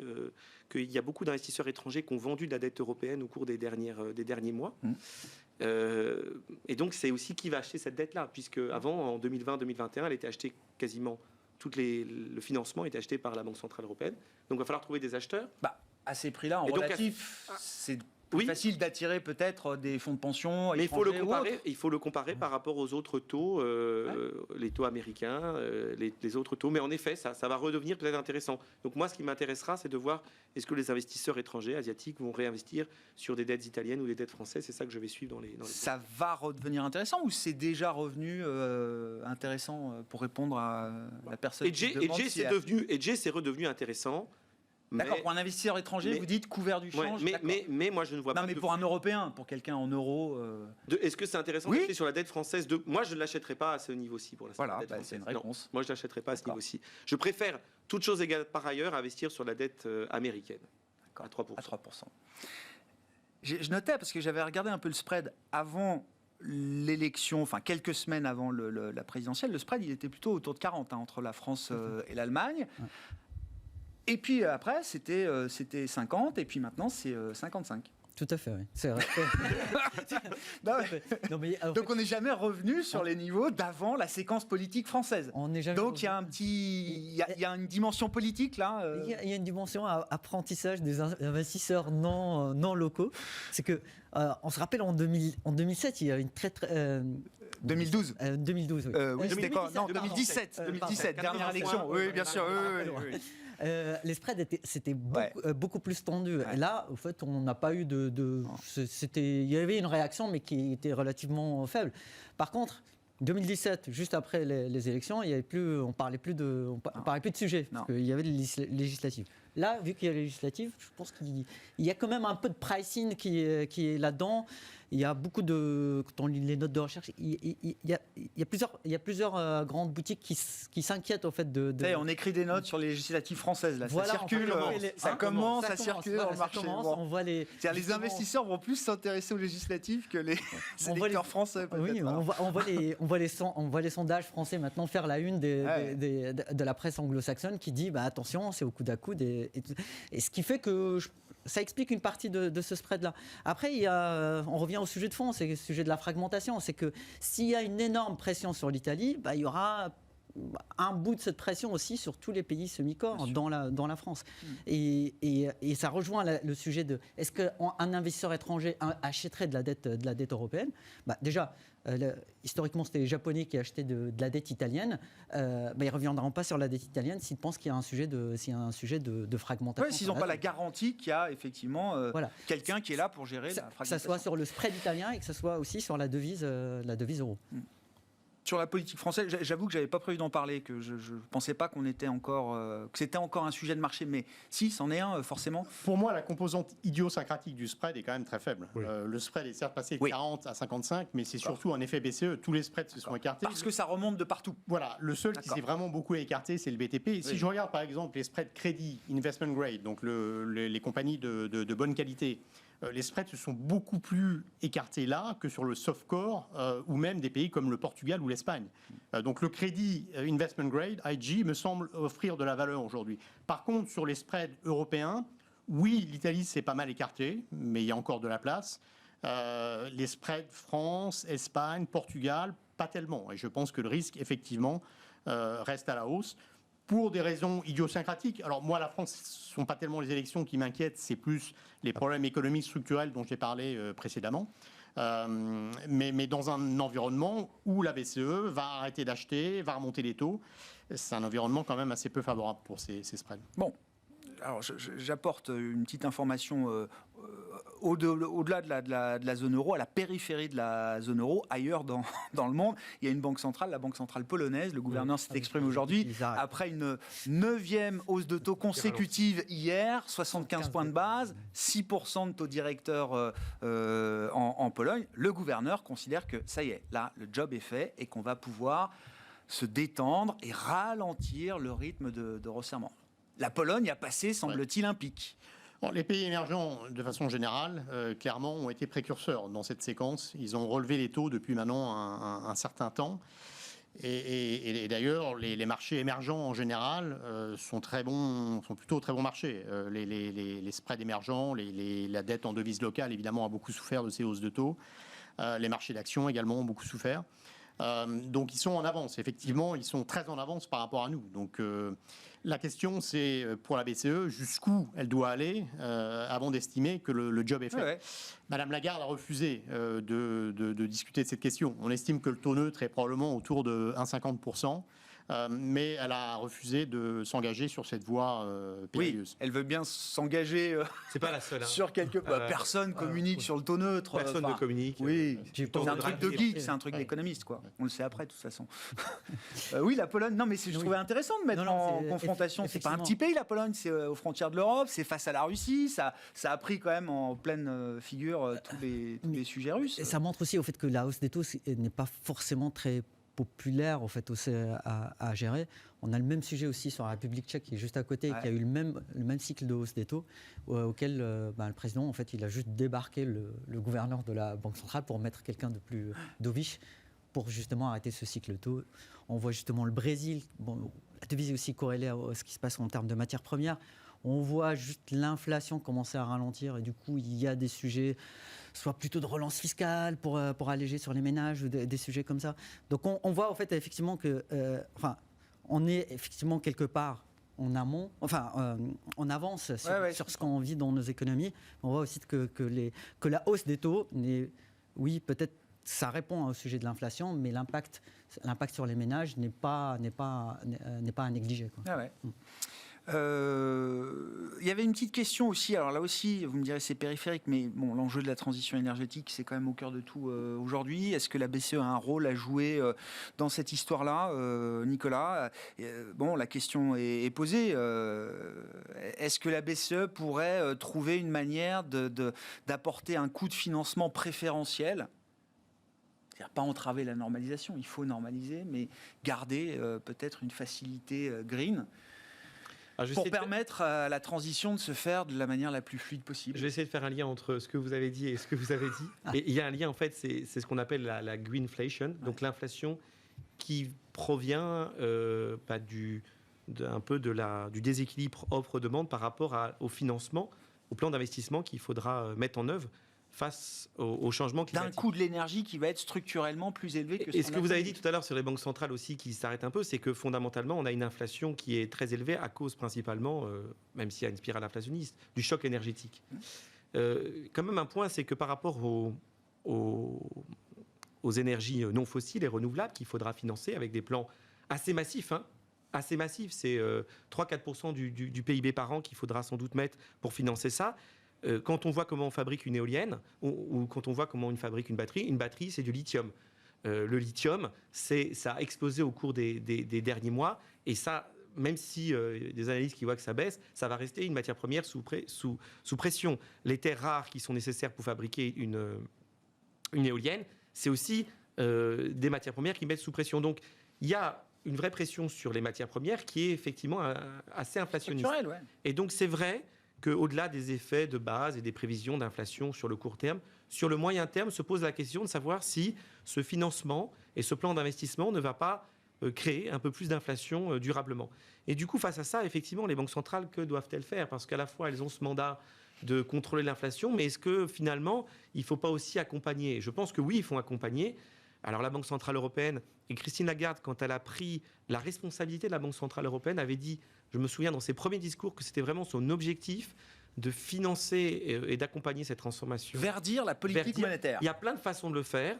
qu'il y a beaucoup d'investisseurs étrangers qui ont vendu de la dette européenne au cours des derniers mois. Et donc, c'est aussi qui va acheter cette dette-là, puisque avant, en 2020-2021, elle était achetée quasiment... le financement était acheté par la Banque Centrale Européenne. Donc, il va falloir trouver des acheteurs. À ces prix-là, en relatif, c'est facile d'attirer peut-être des fonds de pension. Mais il faut le comparer par rapport aux autres taux, les taux américains, les autres taux. Mais en effet, ça va redevenir peut-être intéressant. Donc moi, ce qui m'intéressera, c'est de voir est-ce que les investisseurs étrangers, asiatiques, vont réinvestir sur des dettes italiennes ou des dettes françaises. C'est ça que je vais suivre dans les Ça va redevenir intéressant ou c'est déjà revenu intéressant pour répondre à la personne qui demande Edge, c'est redevenu intéressant. D'accord, pour un investisseur étranger, mais- vous dites couvert du change. Ouais, d'accord. mais moi, je ne vois Non, pas. mais de pour un flux. Européen, pour quelqu'un en euros. Est-ce que c'est intéressant Oui. d'acheter sur la dette française Moi, je ne l'achèterai pas à ce niveau-ci pour l'instant. Voilà, la dette bah, c'est une française. Non, réponse. moi, je ne l'achèterai pas à ce D'accord. niveau-ci. Je préfère, toute chose égale par ailleurs, investir sur la dette américaine à 3%. À 3%. Je notais, parce que j'avais regardé un peu le spread avant l'élection, enfin quelques semaines avant la présidentielle, le spread il était plutôt autour de 40 entre la France et l'Allemagne. Ouais. Et puis après, c'était 50, et puis maintenant c'est 55. Tout à fait, oui. C'est vrai. Non, mais- Non, mais, en Donc fait, on n'est jamais revenu sur les niveaux d'avant la séquence politique française. on n'est jamais Donc il y a un petit, il y a une dimension politique là. Il y a une dimension apprentissage des investisseurs non locaux. C'est que, on se rappelle en 2007, il y a une très. 2012. 2012, oui. Oui, c'était quoi? Non, 2017. 2017. 2017, dernière 80 élection. points. Oui, bien sûr. Oui, oui, oui. Les spreads c'était Ouais. beaucoup plus tendu. Ouais. Et là, au fait, on n'a pas eu il y avait une réaction, mais qui était relativement faible. Par contre, 2017, juste après les élections, il y avait plus, on parlait plus de sujets, Non. parce qu'il y avait les législatives. Là, vu qu'il y a les législatives, je pense qu'il y a quand même un peu de pricing qui est là-dedans. Il y a beaucoup de, quand on lit les notes de recherche, il y a plusieurs grandes boutiques qui s'inquiètent au fait de. Vous savez, on écrit des notes sur les législatives françaises. Là. Voilà, ça circule, ça commence à circuler dans le marché. Bon. On voit les. C'est-à-dire, les justement, investisseurs vont plus s'intéresser aux législatives que les On voit électeurs français. Peut-être. Oui, on voit les sondages français maintenant faire la une de la presse anglo-saxonne qui dit attention, c'est au coude à coude. Et ce qui fait que ça explique une partie de ce spread-là. Après, on revient au sujet de fond, c'est le sujet de la fragmentation. C'est que s'il y a une énorme pression sur l'Italie, il y aura un bout de cette pression aussi sur tous les pays semi-corps dans la France. Et ça rejoint le sujet de est-ce qu'un investisseur étranger achèterait de la dette européenne? Déjà, historiquement, c'était les Japonais qui achetaient de la dette italienne. Ils ne reviendront pas sur la dette italienne s'ils pensent qu'il y a un sujet de fragmentation. Ouais, s'ils n'ont pas la garantie qu'il y a effectivement Voilà. quelqu'un qui est là pour gérer la Que ça fragmentation. soit sur le spread italien et que ça soit aussi sur la devise euro. Sur la politique française, j'avoue que j'avais pas prévu d'en parler, que je pensais pas qu'on était encore, que c'était encore un sujet de marché, mais si, c'en est un forcément. Pour moi, la composante idiosyncratique du spread est quand même très faible. Oui. Le spread est certes passé de Oui. 40 à 55, mais c'est surtout un effet BCE. Tous les spreads se sont écartés. Parce que ça remonte de partout. Voilà, le seul qui D'accord. s'est vraiment beaucoup écarté, c'est le BTP. Et si Oui. je regarde par exemple les spreads crédit, investment grade, donc les compagnies de bonne qualité, les spreads se sont beaucoup plus écartés là que sur le soft core ou même des pays comme le Portugal ou l'Espagne. Donc le crédit investment grade, IG, me semble offrir de la valeur aujourd'hui. Par contre, sur les spreads européens, oui, l'Italie s'est pas mal écartée, mais il y a encore de la place. Les spreads France, Espagne, Portugal, pas tellement. Et je pense que le risque, effectivement, reste à la hausse pour des raisons idiosyncratiques. Alors moi, la France, ce ne sont pas tellement les élections qui m'inquiètent, c'est plus les problèmes économiques structurels dont j'ai parlé précédemment. Mais dans un environnement où la BCE va arrêter d'acheter, va remonter les taux, c'est un environnement quand même assez peu favorable pour ces spreads. Bon, alors j'apporte une petite information au-delà de la zone euro, à la périphérie de la zone euro, ailleurs dans le monde. Il y a une banque centrale, la banque centrale polonaise. Le gouverneur s'est exprimé aujourd'hui Ils arrêtent. après une 9e hausse de taux consécutive hier, 75 points de base, 6% de taux directeur en Pologne. Le gouverneur considère que ça y est, là, le job est fait et qu'on va pouvoir se détendre et ralentir le rythme de resserrement. La Pologne a passé, semble-t-il, un pic. Bon, les pays émergents, de façon générale, clairement, ont été précurseurs dans cette séquence. Ils ont relevé les taux depuis maintenant un certain temps. Et d'ailleurs, les marchés émergents en général sont plutôt très bons marchés. Les spreads émergents, la dette en devise locale, évidemment, a beaucoup souffert de ces hausses de taux. Les marchés d'actions également ont beaucoup souffert. Donc ils sont en avance, effectivement, ils sont très en avance par rapport à nous. Donc la question, c'est pour la BCE, jusqu'où elle doit aller avant d'estimer que le job est fait. Ouais. Madame Lagarde a refusé de discuter de cette question. On estime que le taux neutre est probablement autour de 1,50%. mais elle a refusé de s'engager sur cette voie périlleuse. Oui, elle veut bien s'engager C'est pas la seule. Hein. sur quelque... personne communique sur le taux neutre. Personne ne communique. Oui, Puis c'est un truc de geek, c'est un truc Ouais. d'économiste, quoi. On le sait après, de toute façon. Oui, la Pologne, non, mais je Oui. trouvais intéressant de mettre Non, non, en c'est- confrontation. C'est pas un effectivement. petit pays, la Pologne, c'est aux frontières de l'Europe, c'est face à la Russie, ça a pris quand même en pleine figure tous les sujets russes. Et ça montre aussi au fait que la hausse des taux n'est pas forcément très populaire au fait aussi à gérer. On a le même sujet aussi sur la République tchèque qui est juste à côté, Ouais. qui a eu le même cycle de hausse des taux, auquel le président, en fait, il a juste débarqué le gouverneur de la Banque centrale pour mettre quelqu'un de plus dovish pour justement arrêter ce cycle de taux. On voit justement le Brésil, bon, la devise est aussi corrélée à ce qui se passe en termes de matières premières. On voit juste l'inflation commencer à ralentir et du coup, il y a des sujets, soit plutôt de relance fiscale pour alléger sur les ménages ou des sujets comme ça. Donc on voit en fait effectivement que, on est effectivement quelque part en amont, on avance sur ce qu'on vit dans nos économies. On voit aussi que la hausse des taux, oui, peut-être ça répond au sujet de l'inflation, mais l'impact sur les ménages n'est pas à négliger, quoi. Ah ouais. Il y avait une petite question aussi, alors là aussi, vous me direz c'est périphérique, mais bon, l'enjeu de la transition énergétique, c'est quand même au cœur de tout aujourd'hui. Est-ce que la BCE a un rôle à jouer dans cette histoire-là, Nicolas? Bon, la question est posée. Est-ce que la BCE pourrait trouver une manière d'apporter un coût de financement préférentiel? C'est-à-dire pas entraver la normalisation, il faut normaliser, mais garder peut-être une facilité green pour permettre à la transition de se faire de la manière la plus fluide possible. Je vais essayer de faire un lien entre ce que vous avez dit et ce que vous avez dit. Et il y a un lien, en fait, c'est ce qu'on appelle la greenflation, donc l'inflation qui provient un peu du déséquilibre offre-demande par rapport au financement, au plan d'investissement qu'il faudra mettre en œuvre face au changement climatique. D'un coût de l'énergie qui va être structurellement plus élevé que Et ce que vous avez dit tout à l'heure sur les banques centrales aussi qui s'arrêtent un peu, c'est que fondamentalement, on a une inflation qui est très élevée à cause principalement, même s'il y a une spirale inflationniste, du choc énergétique. Quand même un point, c'est que par rapport aux énergies non fossiles et renouvelables qu'il faudra financer avec des plans assez massifs, assez massifs, c'est 3-4% du PIB par an qu'il faudra sans doute mettre pour financer ça. Quand on voit comment on fabrique une éolienne ou quand on voit comment on fabrique une batterie, c'est du lithium. Le lithium, ça a explosé au cours des derniers mois et ça, même si des analystes qui voient que ça baisse, ça va rester une matière première sous pression. Les terres rares qui sont nécessaires pour fabriquer une éolienne, c'est aussi des matières premières qui mettent sous pression. Donc il y a une vraie pression sur les matières premières qui est effectivement assez inflationniste. structurel, ouais. Et donc c'est vrai qu'au-delà des effets de base et des prévisions d'inflation sur le court terme, sur le moyen terme se pose la question de savoir si ce financement et ce plan d'investissement ne va pas créer un peu plus d'inflation durablement. Et du coup, face à ça, effectivement, les banques centrales, que doivent-elles faire? Parce qu'à la fois, elles ont ce mandat de contrôler l'inflation, mais est-ce que finalement, il ne faut pas aussi accompagner? Je pense que oui, il faut accompagner. Alors la Banque Centrale Européenne, et Christine Lagarde, quand elle a pris la responsabilité de la Banque Centrale Européenne, avait dit, je me souviens dans ses premiers discours, que c'était vraiment son objectif de financer et d'accompagner cette transformation. Verdir la politique monétaire. Il y a plein de façons de le faire.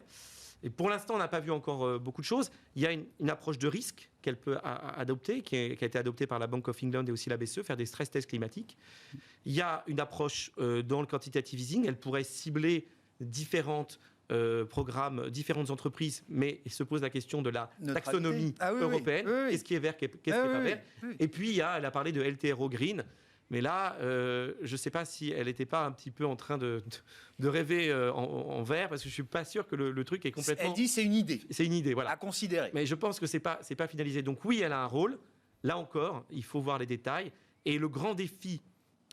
Et pour l'instant, on n'a pas vu encore beaucoup de choses. Il y a une approche de risque qu'elle peut adopter, qui a été adoptée par la Bank of England et aussi la BCE, faire des stress tests climatiques. Il y a une approche dans le quantitative easing. Elle pourrait cibler différentes programmes, différentes entreprises, mais il se pose la question de la taxonomie européenne. Oui. Qu'est-ce qui est vert, qu'est-ce qui n'est pas vert. Et puis, elle a parlé de LTRO Green. Mais là, je ne sais pas si elle n'était pas un petit peu en train de rêver en vert, parce que je ne suis pas sûr que le truc est complètement... Elle dit c'est une idée. C'est une idée, voilà. À considérer. Mais je pense que ce n'est pas finalisé. Donc oui, elle a un rôle. Là encore, il faut voir les détails. Et le grand défi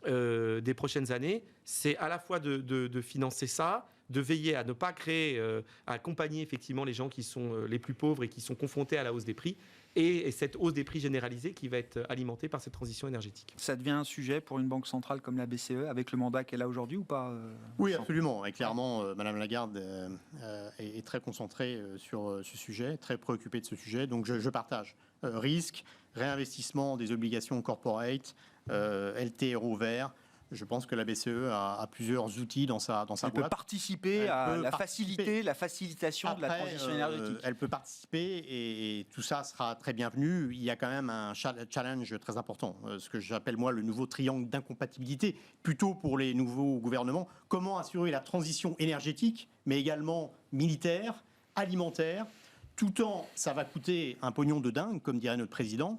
des prochaines années, c'est à la fois de financer ça, de veiller à ne pas créer, à accompagner effectivement les gens qui sont les plus pauvres et qui sont confrontés à la hausse des prix, et cette hausse des prix généralisée qui va être alimentée par cette transition énergétique. Ça devient un sujet pour une banque centrale comme la BCE, avec le mandat qu'elle a aujourd'hui ou pas Oui, absolument. Et clairement, Madame Lagarde est très concentrée sur ce sujet, très préoccupée de ce sujet. Donc je partage. Risque, réinvestissement des obligations corporate, LTRO vert. Je pense que la BCE a plusieurs outils dans sa Elle peut boîte. participer Elle à peut la participer. facilitation de la Après, transition énergétique. Elle peut participer et tout ça sera très bienvenu. Il y a quand même un challenge très important, ce que j'appelle moi le nouveau triangle d'incompatibilité, plutôt pour les nouveaux gouvernements. Comment assurer la transition énergétique, mais également militaire, alimentaire, tout en, ça va coûter un pognon de dingue, comme dirait notre président,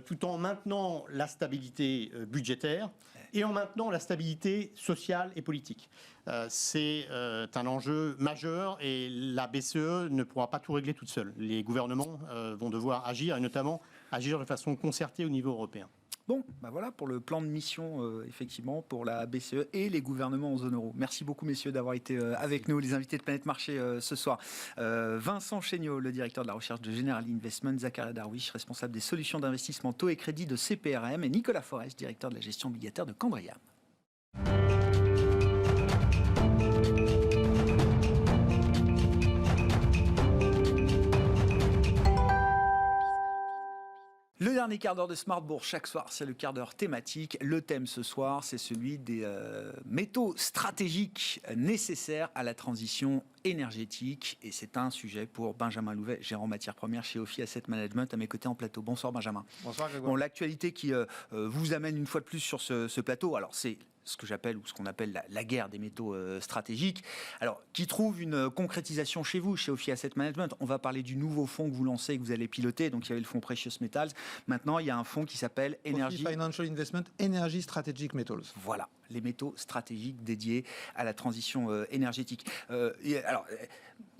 tout en maintenant la stabilité budgétaire et en maintenant la stabilité sociale et politique. C'est un enjeu majeur et la BCE ne pourra pas tout régler toute seule. Les gouvernements vont devoir agir et notamment agir de façon concertée au niveau européen. Bon, bah voilà pour le plan de mission, effectivement, pour la BCE et les gouvernements en zone euro. Merci beaucoup, messieurs, d'avoir été avec nous, les invités de Planète Marché ce soir. Vincent Chéniaud, le directeur de la recherche de General Investment, Zakaria Darwish, responsable des solutions d'investissement taux et crédit de CPRM, et Nicolas Forest, directeur de la gestion obligataire de Candriam. Le dernier quart d'heure de Smart Bourse, chaque soir, c'est le quart d'heure thématique. Le thème ce soir, c'est celui des métaux stratégiques nécessaires à la transition énergétique. Et c'est un sujet pour Benjamin Louvet, gérant matières premières chez Ophi Asset Management, à mes côtés en plateau. Bonsoir Benjamin. Bonsoir Grégoire. Bon, l'actualité qui vous amène une fois de plus sur ce plateau, alors c'est ce que j'appelle ou ce qu'on appelle la guerre des métaux stratégiques, alors qui trouve une concrétisation chez vous, chez Ophi Asset Management. On va parler du nouveau fonds que vous lancez, que vous allez piloter. Donc il y avait le fonds Precious Metals. Maintenant, il y a un fonds qui s'appelle Energy Financial Investment Energy Strategic Metals. Voilà, les métaux stratégiques dédiés à la transition énergétique.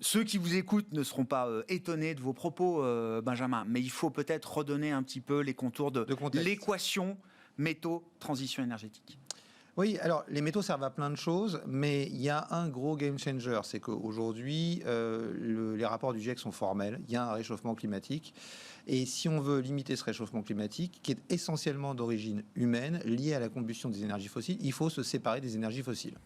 Ceux qui vous écoutent ne seront pas étonnés de vos propos, Benjamin, mais il faut peut-être redonner un petit peu les contours de l'équation métaux-transition énergétique. Oui, alors les métaux servent à plein de choses, mais il y a un gros game changer, c'est qu'aujourd'hui, les rapports du GIEC sont formels, il y a un réchauffement climatique, et si on veut limiter ce réchauffement climatique, qui est essentiellement d'origine humaine, lié à la combustion des énergies fossiles, il faut se séparer des énergies fossiles.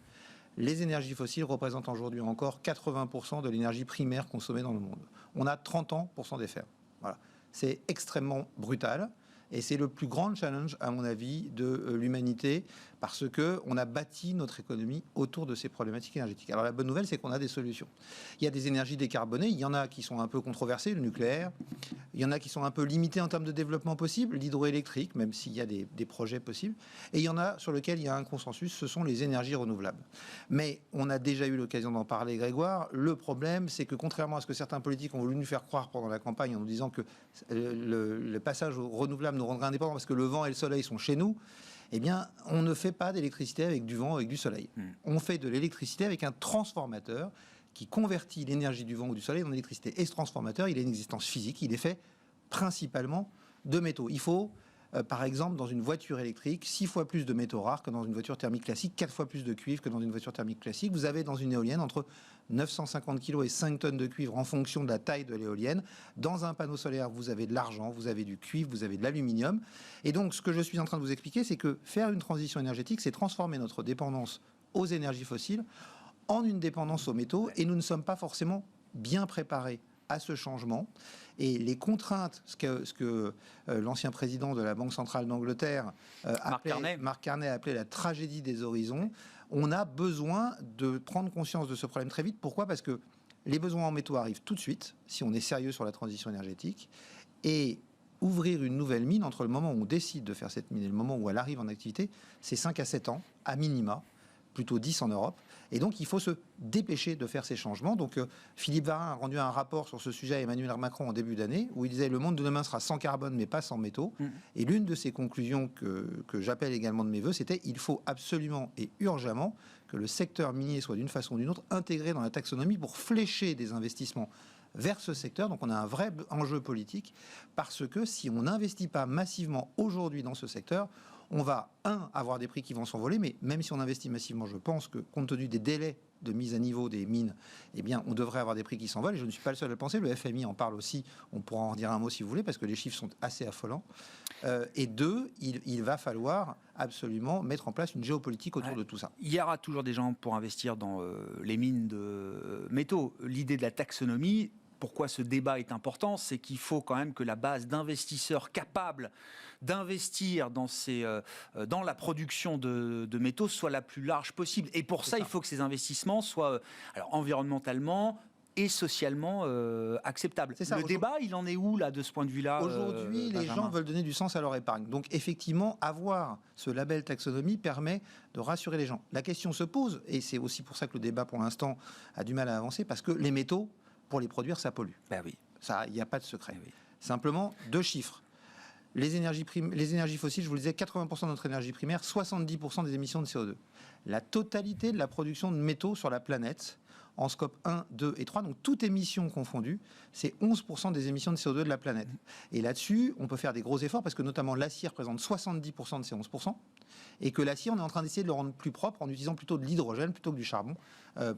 Les énergies fossiles représentent aujourd'hui encore 80% de l'énergie primaire consommée dans le monde. On a 30 ans pour s'en défaire. Voilà. C'est extrêmement brutal. Et c'est le plus grand challenge, à mon avis, de l'humanité, parce qu'on a bâti notre économie autour de ces problématiques énergétiques. Alors la bonne nouvelle, c'est qu'on a des solutions. Il y a des énergies décarbonées, il y en a qui sont un peu controversées, le nucléaire, il y en a qui sont un peu limitées en termes de développement possible, l'hydroélectrique, même s'il y a des projets possibles, et il y en a sur lesquels il y a un consensus, ce sont les énergies renouvelables. Mais on a déjà eu l'occasion d'en parler, Grégoire, le problème, c'est que contrairement à ce que certains politiques ont voulu nous faire croire pendant la campagne en nous disant que le passage au renouvelable nous rendrait indépendants parce que le vent et le soleil sont chez nous, eh bien, on ne fait pas d'électricité avec du vent ou avec du soleil. On fait de l'électricité avec un transformateur qui convertit l'énergie du vent ou du soleil en électricité. Et ce transformateur, il a une existence physique, il est fait principalement de métaux. Il faut, par exemple, dans une voiture électrique, 6 fois plus de métaux rares que dans une voiture thermique classique, 4 fois plus de cuivre que dans une voiture thermique classique. Vous avez dans une éolienne entre 950 kg et 5 tonnes de cuivre en fonction de la taille de l'éolienne. Dans un panneau solaire, vous avez de l'argent, vous avez du cuivre, vous avez de l'aluminium. Et donc, ce que je suis en train de vous expliquer, c'est que faire une transition énergétique, c'est transformer notre dépendance aux énergies fossiles en une dépendance aux métaux. Et nous ne sommes pas forcément bien préparés à ce changement. Et les contraintes, ce que l'ancien président de la Banque centrale d'Angleterre, Mark Carney, a appelé la tragédie des horizons, on a besoin de prendre conscience de ce problème très vite. Pourquoi ? Parce que les besoins en métaux arrivent tout de suite, si on est sérieux sur la transition énergétique. Et ouvrir une nouvelle mine, entre le moment où on décide de faire cette mine et le moment où elle arrive en activité, c'est 5 à 7 ans, à minima, plutôt 10 en Europe. Et donc, il faut se dépêcher de faire ces changements. Donc, Philippe Varin a rendu un rapport sur ce sujet à Emmanuel Macron en début d'année, où il disait « Le monde de demain sera sans carbone, mais pas sans métaux ». Et l'une de ses conclusions que j'appelle également de mes voeux, c'était « Il faut absolument et urgemment que le secteur minier soit d'une façon ou d'une autre intégré dans la taxonomie pour flécher des investissements vers ce secteur ». Donc, on a un vrai enjeu politique, parce que si on n'investit pas massivement aujourd'hui dans ce secteur, on va, avoir des prix qui vont s'envoler, mais même si on investit massivement, je pense que, compte tenu des délais de mise à niveau des mines, eh bien, on devrait avoir des prix qui s'envolent. Et je ne suis pas le seul à le penser. Le FMI en parle aussi. On pourra en dire un mot si vous voulez, parce que les chiffres sont assez affolants. Et deux, il va falloir absolument mettre en place une géopolitique autour de tout ça. Il y aura toujours des gens pour investir dans les mines de métaux. L'idée de la taxonomie, pourquoi ce débat est important, c'est qu'il faut quand même que la base d'investisseurs capables d'investir dans la production de métaux soit la plus large possible. Et pour ça, il faut que ces investissements soient environnementalement et socialement acceptables. Le débat, il en est où là, de ce point de vue-là? Aujourd'hui, les gens veulent donner du sens à leur épargne. Donc effectivement, avoir ce label taxonomie permet de rassurer les gens. La question se pose, et c'est aussi pour ça que le débat pour l'instant a du mal à avancer, parce que les métaux, pour les produire, ça pollue. Ben oui. Ça, il n'y a pas de secret. Ben oui. Simplement, 2 chiffres. Les énergies fossiles, je vous le disais, 80% de notre énergie primaire, 70% des émissions de CO2. La totalité de la production de métaux sur la planète, en scope 1, 2 et 3, donc toute émission confondue, c'est 11% des émissions de CO2 de la planète. Et là-dessus, on peut faire des gros efforts parce que notamment l'acier représente 70% de ces 11%, et que l'acier, on est en train d'essayer de le rendre plus propre en utilisant plutôt de l'hydrogène plutôt que du charbon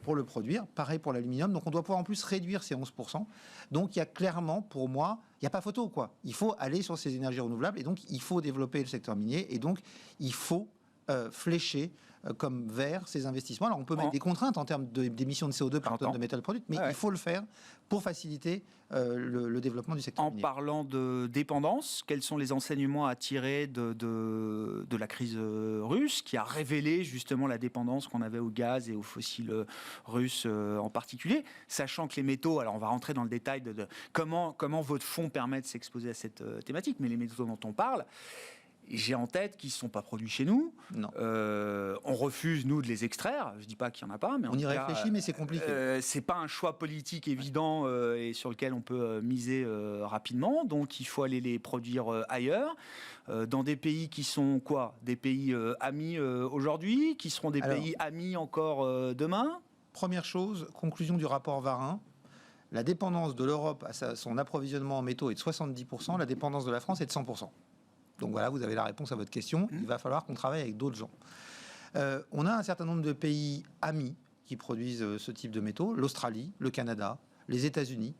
pour le produire. Pareil pour l'aluminium, donc on doit pouvoir en plus réduire ces 11%. Donc il y a clairement, pour moi, il n'y a pas photo, quoi. Il faut aller sur ces énergies renouvelables, et donc il faut développer le secteur minier, et donc il faut flécher comme vers ces investissements. Alors on peut mettre des contraintes en termes d'émissions de CO2 par tonne de métal produite, mais il faut le faire pour faciliter le développement du secteur minier. En parlant de dépendance, quels sont les enseignements à tirer de la crise russe qui a révélé justement la dépendance qu'on avait au gaz et aux fossiles russes en particulier, sachant que les métaux, alors on va rentrer dans le détail de comment votre fonds permet de s'exposer à cette thématique, mais les métaux dont on parle, j'ai en tête qu'ils ne sont pas produits chez nous. Non. On refuse, nous, de les extraire. Je ne dis pas qu'il n'y en a pas. Mais on y réfléchit, mais c'est compliqué. Ce n'est pas un choix politique évident et sur lequel on peut miser rapidement. Donc, il faut aller les produire ailleurs, dans des pays qui sont quoi? Des pays amis aujourd'hui, qui seront des pays amis encore demain? Première chose, conclusion du rapport Varin. La dépendance de l'Europe à son approvisionnement en métaux est de 70%. La dépendance de la France est de 100%. Donc voilà, vous avez la réponse à votre question. Il va falloir qu'on travaille avec d'autres gens. On a un certain nombre de pays amis qui produisent ce type de métaux, l'Australie, le Canada, les États-Unis.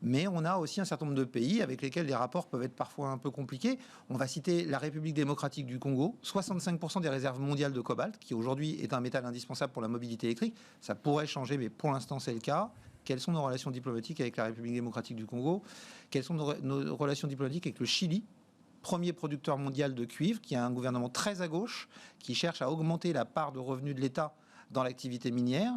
Mais on a aussi un certain nombre de pays avec lesquels les rapports peuvent être parfois un peu compliqués. On va citer la République démocratique du Congo, 65% des réserves mondiales de cobalt, qui aujourd'hui est un métal indispensable pour la mobilité électrique. Ça pourrait changer, mais pour l'instant c'est le cas. Quelles sont nos relations diplomatiques avec la République démocratique du Congo? Quelles sont nos relations diplomatiques avec le Chili, premier producteur mondial de cuivre, qui a un gouvernement très à gauche, qui cherche à augmenter la part de revenus de l'État dans l'activité minière?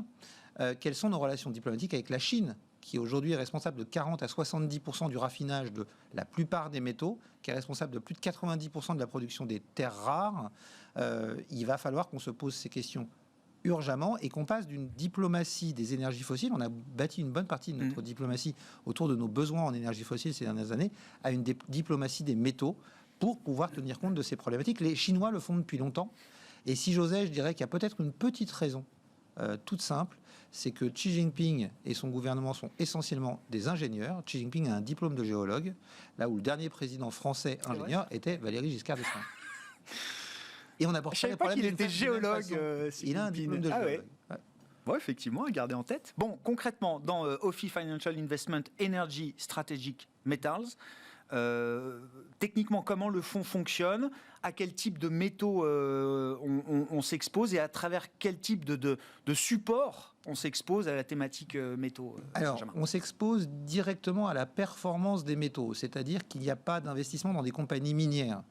Quelles sont nos relations diplomatiques avec la Chine, qui aujourd'hui est responsable de 40 à 70% du raffinage de la plupart des métaux, qui est responsable de plus de 90% de la production des terres rares? Il va falloir qu'on se pose ces questions urgemment et qu'on passe d'une diplomatie des énergies fossiles, on a bâti une bonne partie de notre diplomatie autour de nos besoins en énergie fossile ces dernières années, à une diplomatie des métaux pour pouvoir tenir compte de ces problématiques. Les Chinois le font depuis longtemps, et si j'osais, je dirais qu'il y a peut-être une petite raison toute simple, c'est que Xi Jinping et son gouvernement sont essentiellement des ingénieurs. Xi Jinping a un diplôme de géologue, là où le dernier président français ingénieur était Valéry Giscard d'Estaing. Et on aborde pas les problèmes. Je ne savais pas qu'il était géologue. Il a un diplôme de géologue. Ouais. Ouais, effectivement, à garder en tête. Bon, concrètement, dans OFI Financial Investment Energy Strategic Metals, techniquement, comment le fonds fonctionne, à quel type de métaux on s'expose et à travers quel type de support on s'expose à la thématique métaux? Alors, on s'expose directement à la performance des métaux, c'est-à-dire qu'il n'y a pas d'investissement dans des compagnies minières.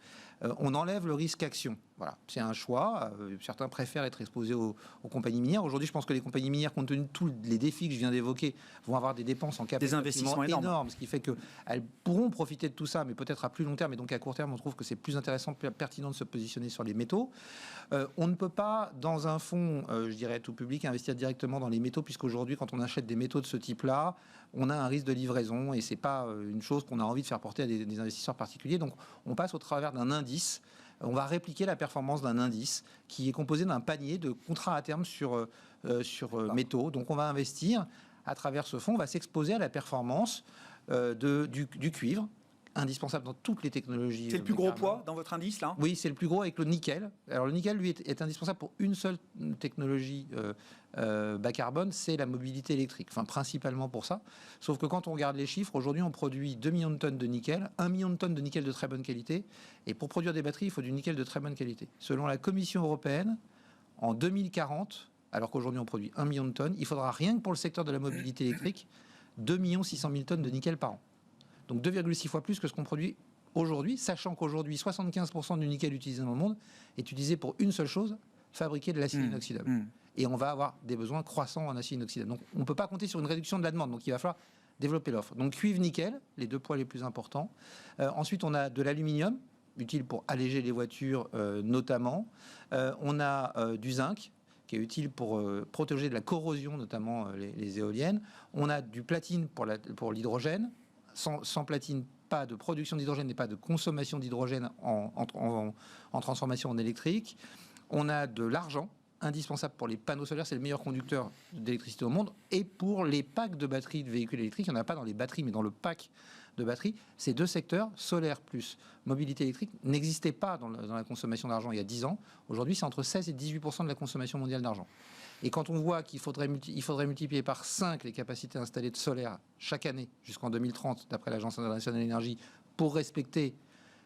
On enlève le risque action. Voilà, c'est un choix. Certains préfèrent être exposés aux compagnies minières. Aujourd'hui, je pense que les compagnies minières, compte tenu de tous les défis que je viens d'évoquer, vont avoir des dépenses en capital des investissements énormes, ce qui fait qu'elles pourront profiter de tout ça, mais peut-être à plus long terme. Et donc à court terme, on trouve que c'est plus intéressant, plus pertinent de se positionner sur les métaux. On ne peut pas, dans un fonds, je dirais tout public, investir directement dans les métaux, puisqu'aujourd'hui, quand on achète des métaux de ce type-là, on a un risque de livraison et c'est pas une chose qu'on a envie de faire porter à des investisseurs particuliers. Donc, on passe au travers d'un indice. On va répliquer la performance d'un indice qui est composé d'un panier de contrats à terme sur métaux. Donc, on va investir à travers ce fonds. On va s'exposer à la performance du cuivre, indispensable dans toutes les technologies. C'est le plus gros poids dans votre indice, là? Oui, c'est le plus gros avec le nickel. Alors le nickel, lui, est indispensable pour une seule technologie bas carbone, c'est la mobilité électrique. Enfin, principalement pour ça. Sauf que quand on regarde les chiffres, aujourd'hui, on produit 2 millions de tonnes de nickel, 1 million de tonnes de nickel de très bonne qualité. Et pour produire des batteries, il faut du nickel de très bonne qualité. Selon la Commission européenne, en 2040, alors qu'aujourd'hui, on produit 1 million de tonnes, il faudra rien que pour le secteur de la mobilité électrique 2 600 000 tonnes de nickel par an. Donc 2,6 fois plus que ce qu'on produit aujourd'hui, sachant qu'aujourd'hui 75% du nickel utilisé dans le monde est utilisé pour une seule chose, fabriquer de l'acier inoxydable. Et on va avoir des besoins croissants en acier inoxydable. Donc on ne peut pas compter sur une réduction de la demande, donc il va falloir développer l'offre. Donc cuivre-nickel, les deux poids les plus importants. Ensuite on a de l'aluminium, utile pour alléger les voitures notamment. On a du zinc, qui est utile pour protéger de la corrosion, notamment les éoliennes. On a du platine pour l'hydrogène. Sans platine, pas de production d'hydrogène et pas de consommation d'hydrogène en transformation en électrique. On a de l'argent, indispensable pour les panneaux solaires, c'est le meilleur conducteur d'électricité au monde. Et pour les packs de batteries de véhicules électriques, il n'y en a pas dans les batteries, mais dans le pack de batteries. Ces deux secteurs, solaire plus mobilité électrique, n'existaient pas dans la consommation d'argent il y a 10 ans. Aujourd'hui, c'est entre 16 et 18% de la consommation mondiale d'argent. Et quand on voit qu'il faudrait multiplier par 5 les capacités installées de solaire chaque année jusqu'en 2030, d'après l'Agence internationale de l'énergie, pour respecter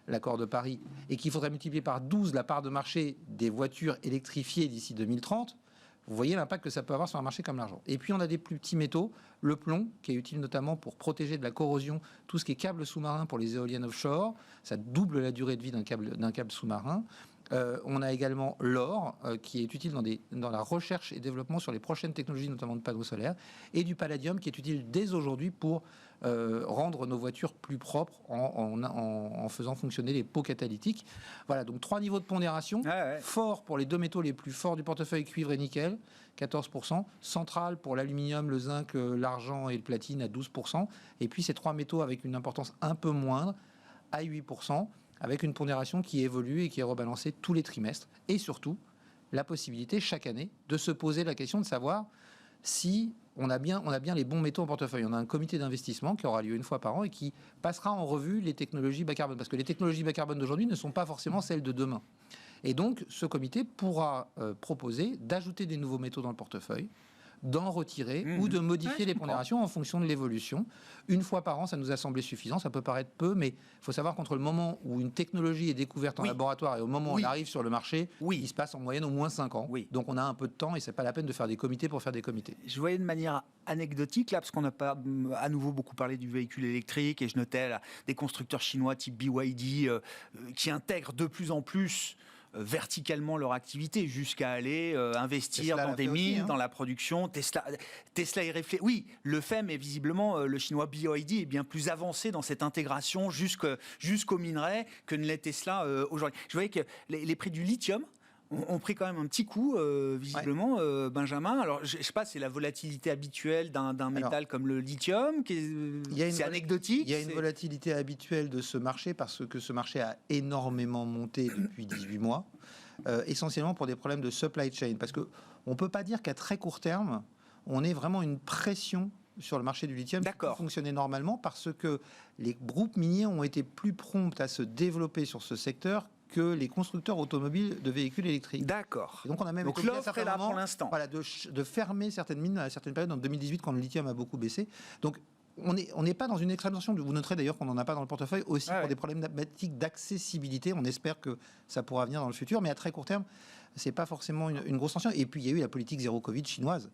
l'accord de Paris, et qu'il faudrait multiplier par 12 la part de marché des voitures électrifiées d'ici 2030, vous voyez l'impact que ça peut avoir sur un marché comme l'argent. Et puis on a des plus petits métaux, le plomb, qui est utile notamment pour protéger de la corrosion tout ce qui est câble sous-marin pour les éoliennes offshore. Ça double la durée de vie d'un câble sous-marin. On a également l'or, qui est utile dans la recherche et développement sur les prochaines technologies, notamment de panneaux solaires, et du palladium, qui est utile dès aujourd'hui pour rendre nos voitures plus propres en faisant fonctionner les pots catalytiques. Voilà, donc 3 niveaux de pondération. Fort pour les deux métaux les plus forts du portefeuille, cuivre et nickel, 14%. Central pour l'aluminium, le zinc, l'argent et le platine à 12%. Et puis ces 3 métaux avec une importance un peu moindre, à 8%. Avec une pondération qui évolue et qui est rebalancée tous les trimestres. Et surtout, la possibilité, chaque année, de se poser la question de savoir si on a bien les bons métaux en portefeuille. On a un comité d'investissement qui aura lieu une fois par an et qui passera en revue les technologies bas carbone. Parce que les technologies bas carbone d'aujourd'hui ne sont pas forcément celles de demain. Et donc, ce comité pourra proposer d'ajouter des nouveaux métaux dans le portefeuille, d'en retirer ou de modifier les pondérations en fonction de l'évolution. Une fois par an, ça nous a semblé suffisant. Ça peut paraître peu, mais il faut savoir qu'entre le moment où une technologie est découverte en laboratoire et au moment où elle arrive sur le marché, il se passe en moyenne au moins 5 ans. Donc on a un peu de temps et c'est pas la peine de faire des comités pour faire des comités. Je voyais de manière anecdotique, là, parce qu'on n'a pas à nouveau beaucoup parlé du véhicule électrique, et je notais là, des constructeurs chinois type BYD qui intègrent de plus en plus verticalement leur activité jusqu'à aller investir dans des mines, dans la production. Tesla y réfléchit. Oui, le fait, mais visiblement, le chinois BYD est bien plus avancé dans cette intégration jusqu'au minerai que ne l'est Tesla aujourd'hui. Je voyais que les prix du lithium ont pris quand même un petit coup, visiblement, Benjamin. Alors, je ne sais pas, c'est la volatilité habituelle d'un métal comme le lithium, c'est anecdotique. Il y a une volatilité habituelle de ce marché parce que ce marché a énormément monté depuis 18 mois, essentiellement pour des problèmes de supply chain. Parce qu'on ne peut pas dire qu'à très court terme, on ait vraiment une pression sur le marché du lithium qui peut fonctionner normalement parce que les groupes miniers ont été plus prompts à se développer sur ce secteur que les constructeurs automobiles de véhicules électriques. D'accord. Et donc on a même l'offre est là pour l'instant. Voilà, de fermer certaines mines à certaines périodes en 2018 quand le lithium a beaucoup baissé. Donc on n'est pas dans une extrême tension. Vous noterez d'ailleurs qu'on n'en a pas dans le portefeuille aussi pour des problématiques d'accessibilité. On espère que ça pourra venir dans le futur, mais à très court terme, c'est pas forcément une grosse tension. Et puis il y a eu la politique zéro Covid chinoise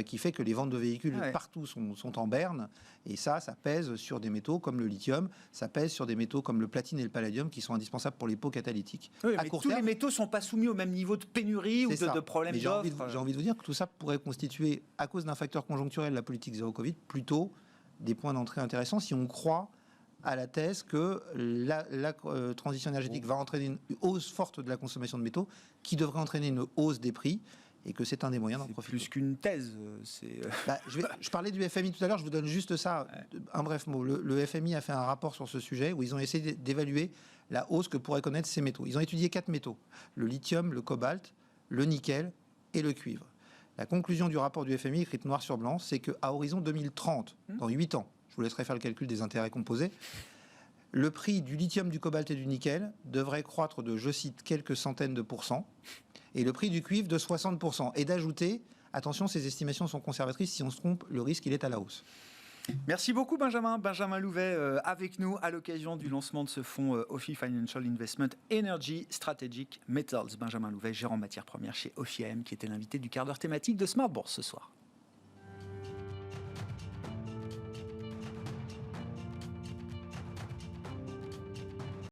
qui fait que les ventes de véhicules partout sont en berne. Et ça pèse sur des métaux comme le lithium, ça pèse sur des métaux comme le platine et le palladium qui sont indispensables pour les pots catalytiques. Oui, mais tous les métaux ne sont pas soumis au même niveau de pénurie ou de problème d'offre. J'ai envie de vous dire que tout ça pourrait constituer, à cause d'un facteur conjoncturel, la politique zéro Covid, plutôt des points d'entrée intéressants si on croit à la thèse que la transition énergétique va entraîner une hausse forte de la consommation de métaux qui devrait entraîner une hausse des prix. Et que c'est un des moyens d'en profiter. Plus qu'une thèse. Je parlais du FMI tout à l'heure, je vous donne juste ça, un bref mot. Le FMI a fait un rapport sur ce sujet où ils ont essayé d'évaluer la hausse que pourraient connaître ces métaux. Ils ont étudié 4 métaux, le lithium, le cobalt, le nickel et le cuivre. La conclusion du rapport du FMI, écrite noir sur blanc, c'est qu'à horizon 2030, dans 8 ans, je vous laisserai faire le calcul des intérêts composés, le prix du lithium, du cobalt et du nickel devrait croître de, je cite, quelques centaines de pourcents, et le prix du cuivre de 60%. Et d'ajouter, attention, ces estimations sont conservatrices, si on se trompe, le risque, il est à la hausse. Merci beaucoup Benjamin Louvet avec nous à l'occasion du lancement de ce fonds Ophi Financial Investment Energy Strategic Metals. Benjamin Louvet, gérant matières premières chez Ophi AM, qui était l'invité du quart d'heure thématique de Smart Bourse ce soir.